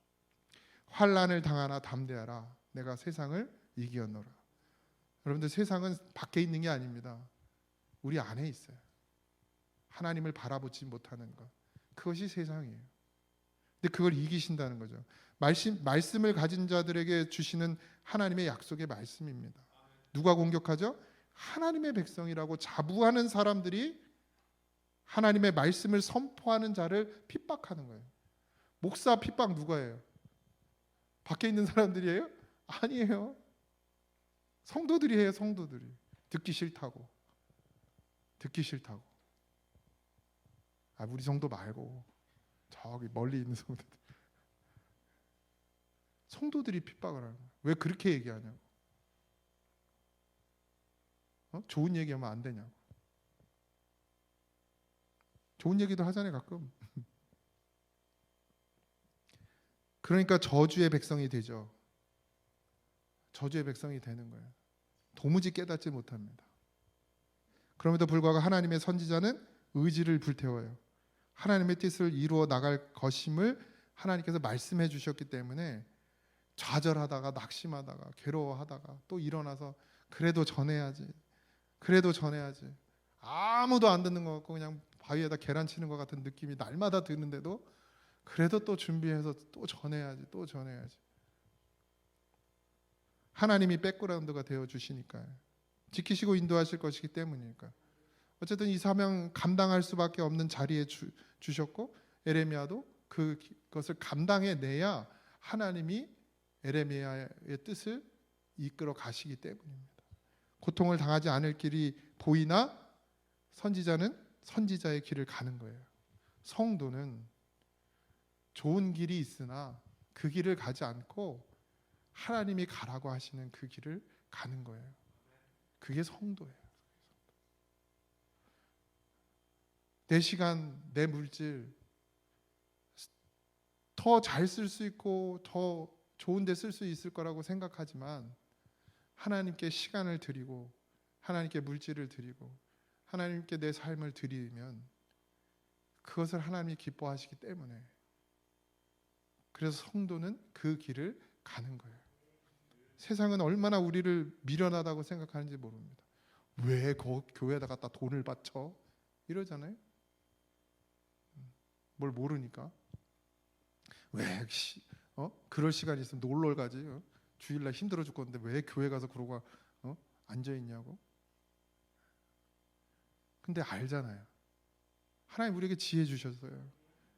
[SPEAKER 1] 환난을 당하나 담대하라. 내가 세상을 이기었노라. 여러분들, 세상은 밖에 있는 게 아닙니다. 우리 안에 있어요. 하나님을 바라보지 못하는 것, 그것이 세상이에요. 근데 그걸 이기신다는 거죠. 말씀을 가진 자들에게 주시는 하나님의 약속의 말씀입니다. 누가 공격하죠? 하나님의 백성이라고 자부하는 사람들이 하나님의 말씀을 선포하는 자를 핍박하는 거예요. 목사 핍박 누가 해요? 밖에 있는 사람들이에요? 아니에요. 성도들이 해요. 성도들이. 듣기 싫다고. 우리 성도 말고 저기 멀리 있는 성도들이 핍박을 하는 거예요. 왜 그렇게 얘기하냐고. 좋은 얘기하면 안 되냐고. 좋은 얘기도 하잖아요, 가끔. 그러니까 저주의 백성이 되죠. 저주의 백성이 되는 거예요. 도무지 깨닫지 못합니다. 그럼에도 불구하고 하나님의 선지자는 의지를 불태워요. 하나님의 뜻을 이루어 나갈 것임을 하나님께서 말씀해 주셨기 때문에 좌절하다가 낙심하다가 괴로워하다가 또 일어나서 그래도 전해야지. 아무도 안 듣는 것 같고 그냥 바위에다 계란 치는 것 같은 느낌이 날마다 드는데도 그래도 또 준비해서 또 전해야지. 하나님이 백그라운드가 되어 주시니까요. 지키시고 인도하실 것이기 때문이니까. 어쨌든 이 사명 감당할 수밖에 없는 자리에 주셨고, 에레미야도 그것을 감당해내야 하나님이 에레미야의 뜻을 이끌어 가시기 때문입니다. 고통을 당하지 않을 길이 보이나 선지자는 선지자의 길을 가는 거예요. 성도는 좋은 길이 있으나 그 길을 가지 않고 하나님이 가라고 하시는 그 길을 가는 거예요. 그게 성도예요. 내 시간, 내 물질 더 잘 쓸 수 있고 더 좋은 데 쓸 수 있을 거라고 생각하지만 하나님께 시간을 드리고 하나님께 물질을 드리고 하나님께 내 삶을 드리면 그것을 하나님이 기뻐하시기 때문에, 그래서 성도는 그 길을 가는 거예요. 세상은 얼마나 우리를 미련하다고 생각하는지 모릅니다. 왜 교회에다 갖다 돈을 바쳐? 이러잖아요. 뭘 모르니까. 왜 그럴 시간이 있으면 놀러 가지. 주일날 힘들어 죽겠는데 왜 교회 가서 그러고 앉아 있냐고. 근데 알잖아요. 하나님 우리에게 지혜 주셨어요.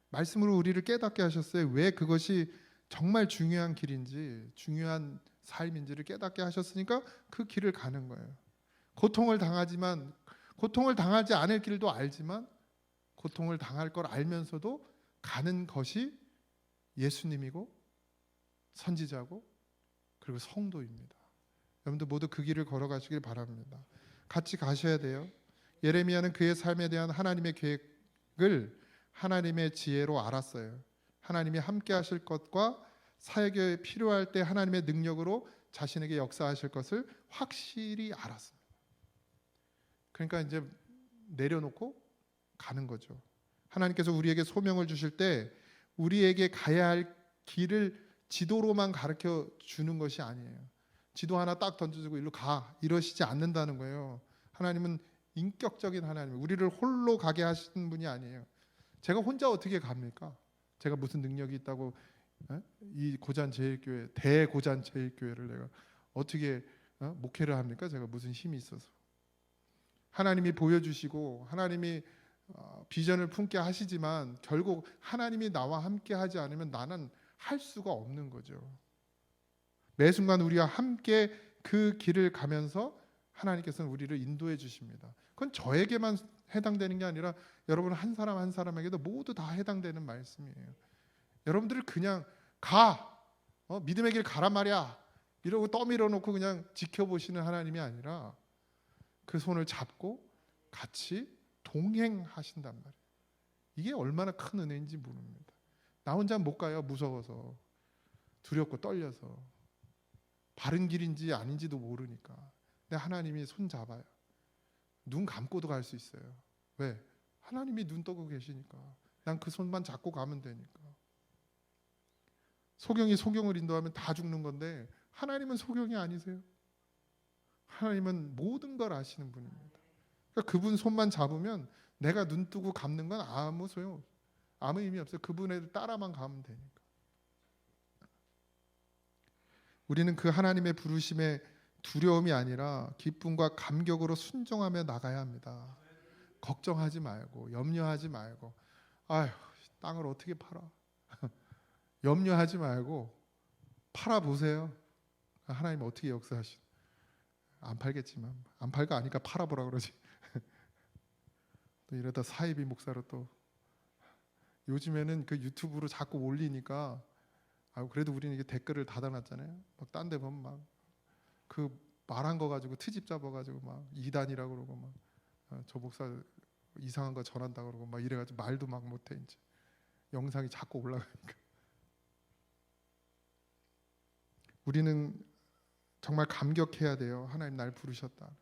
[SPEAKER 1] 말씀으로 우리를 깨닫게 하셨어요. 왜 그것이 정말 중요한 길인지, 중요한 삶인지를 깨닫게 하셨으니까 그 길을 가는 거예요. 고통을 당하지 않을 길도 알지만 고통을 당할 걸 알면서도 가는 것이 예수님이고 선지자고 그리고 성도입니다. 여러분들 모두 그 길을 걸어가시길 바랍니다. 같이 가셔야 돼요. 예레미야는 그의 삶에 대한 하나님의 계획을 하나님의 지혜로 알았어요. 하나님이 함께 하실 것과 사역에 필요할 때 하나님의 능력으로 자신에게 역사하실 것을 확실히 알았습니다. 그러니까 이제 내려놓고 가는 거죠. 하나님께서 우리에게 소명을 주실 때 우리에게 가야 할 길을 지도로만 가르쳐 주는 것이 아니에요. 지도 하나 딱 던져주고 일로 가 이러시지 않는다는 거예요. 하나님은 인격적인 하나님, 우리를 홀로 가게 하시는 분이 아니에요. 제가 혼자 어떻게 갑니까? 제가 무슨 능력이 있다고 이 고잔제일교회, 대고잔제일교회를 내가 어떻게 목회를 합니까? 제가 무슨 힘이 있어서. 하나님이 보여주시고 하나님이 비전을 품게 하시지만 결국 하나님이 나와 함께 하지 않으면 나는 할 수가 없는 거죠. 매 순간 우리와 함께 그 길을 가면서 하나님께서는 우리를 인도해 주십니다. 그건 저에게만 해당되는 게 아니라 여러분 한 사람 한 사람에게도 모두 다 해당되는 말씀이에요. 여러분들을 그냥 믿음의 길 가란 말이야 이러고 떠밀어 놓고 그냥 지켜보시는 하나님이 아니라 그 손을 잡고 같이 동행하신단 말이에요. 이게 얼마나 큰 은혜인지 모릅니다. 나 혼자 못 가요. 무서워서, 두렵고 떨려서, 바른 길인지 아닌지도 모르니까. 근데 하나님이 손 잡아요. 눈 감고도 갈 수 있어요. 왜? 하나님이 눈 떠고 계시니까. 난 그 손만 잡고 가면 되니까. 소경이 소경을 인도하면 다 죽는 건데 하나님은 소경이 아니세요. 하나님은 모든 걸 아시는 분입니다. 그러니까 그분 손만 잡으면 내가 눈 뜨고 감는 건 아무 소용, 아무 의미 없어요. 그분을 따라만 가면 되니까. 우리는 그 하나님의 부르심에 두려움이 아니라 기쁨과 감격으로 순종하며 나가야 합니다. 걱정하지 말고 염려하지 말고 아휴 땅을 어떻게 팔아 염려하지 말고 팔아보세요. 하나님 어떻게 역사하시나. 안 팔겠지만 안 팔까 아니까 팔아보라 그러지. 또 이러다 사이비 목사로 또 요즘에는 그 유튜브로 자꾸 올리니까 그래도 우리는 이게 댓글을 닫아놨잖아요. 막 딴 데 보면 막 그 말한 거 가지고 트집 잡아가지고 막 이단이라고 그러고 막 저 목사 이상한 거 전한다 그러고 막 이래가지고 말도 막 못해. 이제 영상이 자꾸 올라가니까 우리는 정말 감격해야 돼요. 하나님 날 부르셨다.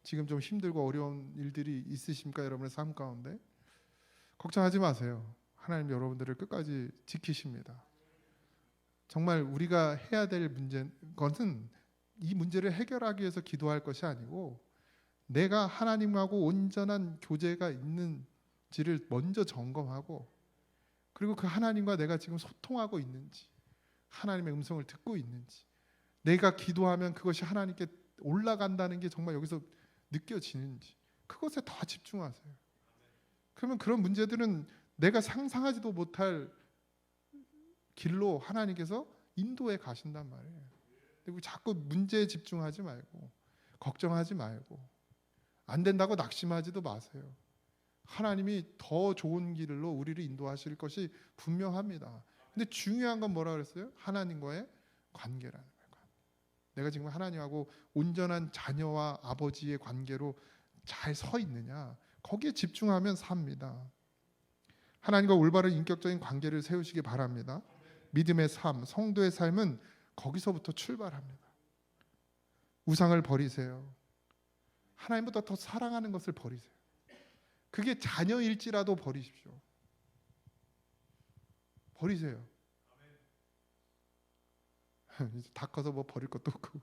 [SPEAKER 1] 지금 좀 힘들고 어려운 일들이 있으십니까? 여러분의 삶 가운데 걱정하지 마세요. 하나님 여러분들을 끝까지 지키십니다. 정말 우리가 해야 될 것은 이 문제를 해결하기 위해서 기도할 것이 아니고 내가 하나님하고 온전한 교제가 있는지를 먼저 점검하고 그리고 그 하나님과 내가 지금 소통하고 있는지 하나님의 음성을 듣고 있는지 내가 기도하면 그것이 하나님께 올라간다는 게 정말 여기서 느껴지는지 그것에 더 집중하세요. 그러면 그런 문제들은 내가 상상하지도 못할 길로 하나님께서 인도해 가신단 말이에요. 그리고 자꾸 문제에 집중하지 말고 걱정하지 말고 안 된다고 낙심하지도 마세요. 하나님이 더 좋은 길로 우리를 인도하실 것이 분명합니다. 근데 중요한 건 뭐라 그랬어요? 하나님과의 관계라는 거예요. 내가 지금 하나님하고 온전한 자녀와 아버지의 관계로 잘 서 있느냐 거기에 집중하면 삽니다. 하나님과 올바른 인격적인 관계를 세우시기 바랍니다. 믿음의 삶, 성도의 삶은 거기서부터 출발합니다. 우상을 버리세요. 하나님보다 더 사랑하는 것을 버리세요. 그게 자녀일지라도 버리십시오. 버리세요. 이제 다 커서 뭐 버릴 것도 없고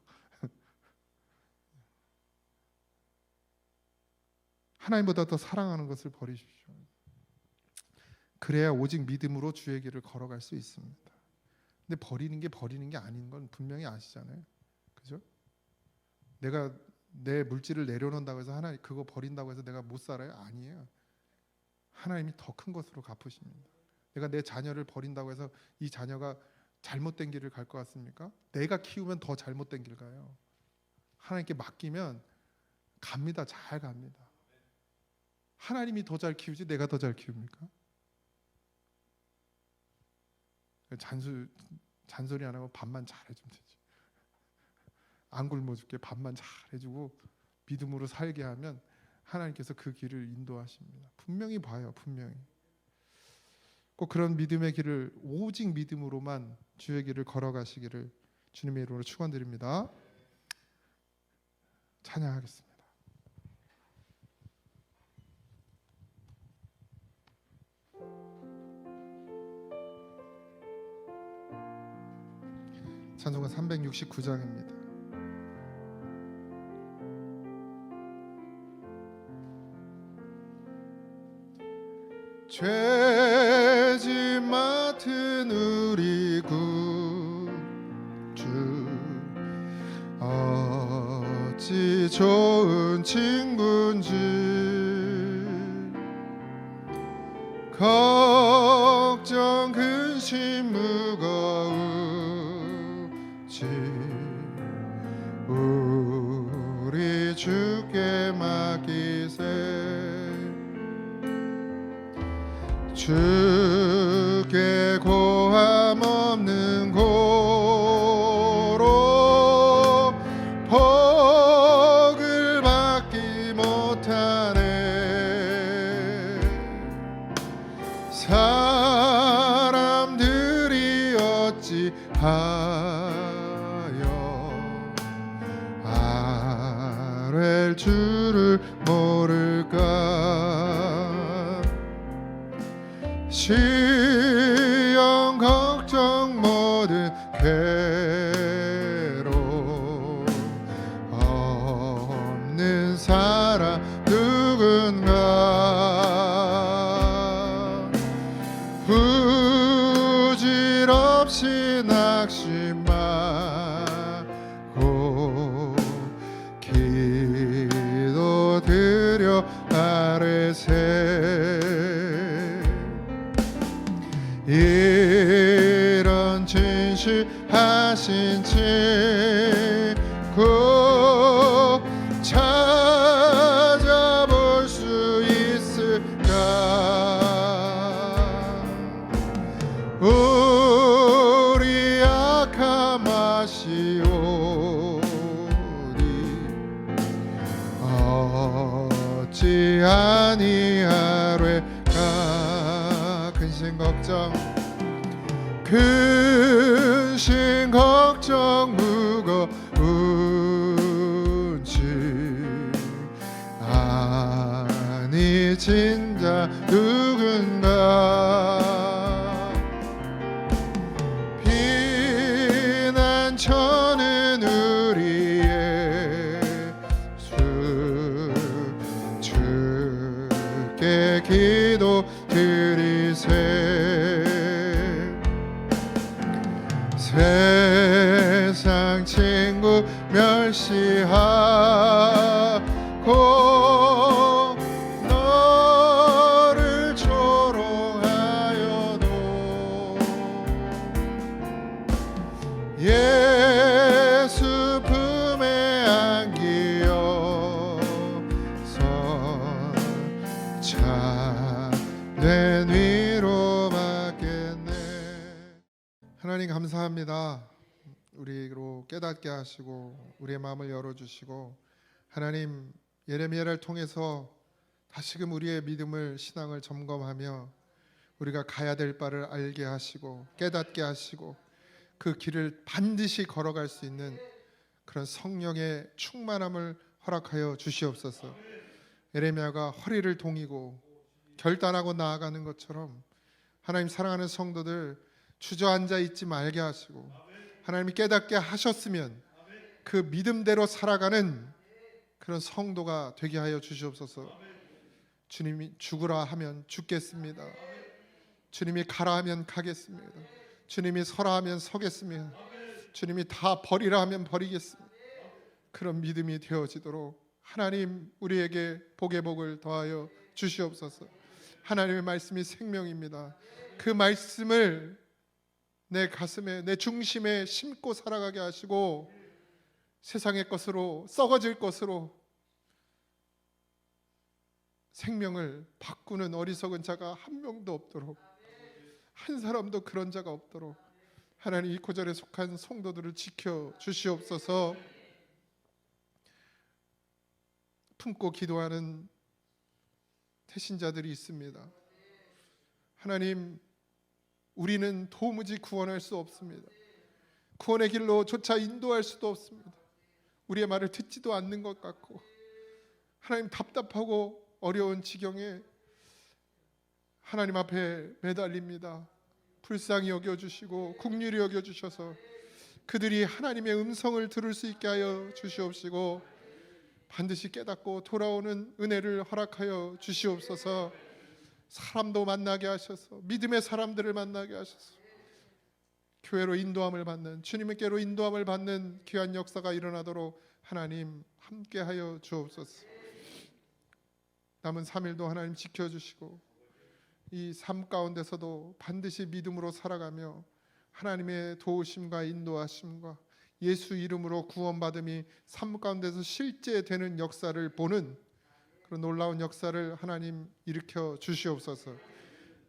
[SPEAKER 1] 하나님보다 더 사랑하는 것을 버리십시오. 그래야 오직 믿음으로 주의 길을 걸어갈 수 있습니다. 근데 버리는 게 아닌 건 분명히 아시잖아요. 그죠? 내가 내 물질을 내려놓는다고 해서 하나님 그거 버린다고 해서 내가 못 살아요? 아니에요. 하나님이 더 큰 것으로 갚으십니다. 내가 내 자녀를 버린다고 해서 이 자녀가 잘못된 길을 갈 것 같습니까? 내가 키우면 더 잘못된 길 가요. 하나님께 맡기면 갑니다. 잘 갑니다. 하나님이 더 잘 키우지 내가 더 잘 키웁니까? 잔소리 안 하고 밥만 잘해주면 되지. 안 굶어 줄게 밥만 잘해주고 믿음으로 살게 하면 하나님께서 그 길을 인도하십니다. 분명히 봐요. 분명히. 꼭 그런 믿음의 길을 오직 믿음으로만 주의 길을 걸어가시기를 주님의 이름으로 축원드립니다. 찬양하겠습니다. 찬송가 369장입니다. 죄짐 맡은 우리 구주 어찌 좋은 친구인지 걱정 근심 무거운지 우리 주께 맡기세. 주께 고함 없는 고로 복을 받기 못하네. 사람들이 어찌하여 아랠 줄을 모르 시험 걱정 모든 괴로움 없는 사람 누군가 부질없이 낙심하고 기도 드려 아뢰세 이런 진실하신 친구 찾아볼 수 있을까 우리 약함 아시오니 어찌 아니하뢰까 근심 걱정 무거운 짐 아니 진짜 누군가 피난처는 우리의 수 주께 기도 드리세 세상 친구 멸시하고 너를 조롱하여도 예수 품에 안기어서 참된 위로 받겠네. 하나님 감사합니다. 우리로 깨닫게 하시고 우리의 마음을 열어주시고 하나님 예레미야를 통해서 다시금 우리의 믿음을 신앙을 점검하며 우리가 가야 될 바를 알게 하시고 깨닫게 하시고 그 길을 반드시 걸어갈 수 있는 그런 성령의 충만함을 허락하여 주시옵소서. 예레미야가 허리를 동이고 결단하고 나아가는 것처럼 하나님 사랑하는 성도들 주저앉아 있지 말게 하시고 하나님이 깨닫게 하셨으면 그 믿음대로 살아가는 그런 성도가 되게 하여 주시옵소서. 주님이 죽으라 하면 죽겠습니다. 주님이 가라 하면 가겠습니다. 주님이 서라 하면 서겠습니다. 주님이 다 버리라 하면 버리겠습니다. 그런 믿음이 되어지도록 하나님 우리에게 복의 복을 더하여 주시옵소서. 하나님의 말씀이 생명입니다. 그 말씀을 내 가슴에 내 중심에 심고 살아가게 하시고 세상의 것으로 썩어질 것으로 생명을 바꾸는 어리석은 자가 한 명도 없도록 한 사람도 그런 자가 없도록 하나님 이 구절에 속한 성도들을 지켜 주시옵소서. 품고 기도하는 태신자들이 있습니다. 하나님 우리는 도무지 구원할 수 없습니다. 구원의 길로 조차 인도할 수도 없습니다. 우리의 말을 듣지도 않는 것 같고 하나님 답답하고 어려운 지경에 하나님 앞에 매달립니다. 불쌍히 여겨주시고 긍휼히 여겨주셔서 그들이 하나님의 음성을 들을 수 있게 하여 주시옵시고 반드시 깨닫고 돌아오는 은혜를 허락하여 주시옵소서. 사람도 만나게 하셔서 믿음의 사람들을 만나게 하셔서 교회로 인도함을 받는 주님께로 인도함을 받는 귀한 역사가 일어나도록 하나님 함께하여 주옵소서. 남은 3일도 하나님 지켜주시고 이 삶 가운데서도 반드시 믿음으로 살아가며 하나님의 도우심과 인도하심과 예수 이름으로 구원받음이 삶 가운데서 실제 되는 역사를 보는 그런 놀라운 역사를 하나님 일으켜 주시옵소서.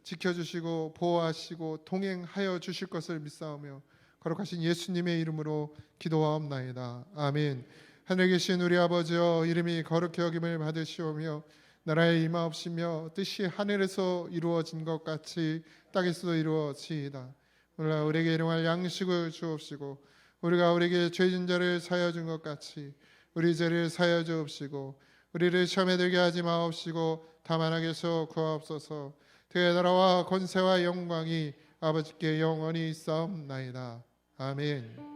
[SPEAKER 1] 지켜주시고 보호하시고 동행하여 주실 것을 믿사오며 거룩하신 예수님의 이름으로 기도하옵나이다. 아멘. 하늘에 계신 우리 아버지여 이름이 거룩히 여김을 받으시오며 나라의 임하옵시며 뜻이 하늘에서 이루어진 것 같이 땅에서도 이루어지이다. 오늘 우리에게 일용할 양식을 주옵시고 우리가 우리에게 죄진 자를 사하여 준 것 같이 우리 죄를 사하여 주옵시고 우리를 시험에 들게 하지 마옵시고 다만 악에서 구하옵소서. 그의 나라와 권세와 영광이 아버지께 영원히 있사옵나이다. 아멘.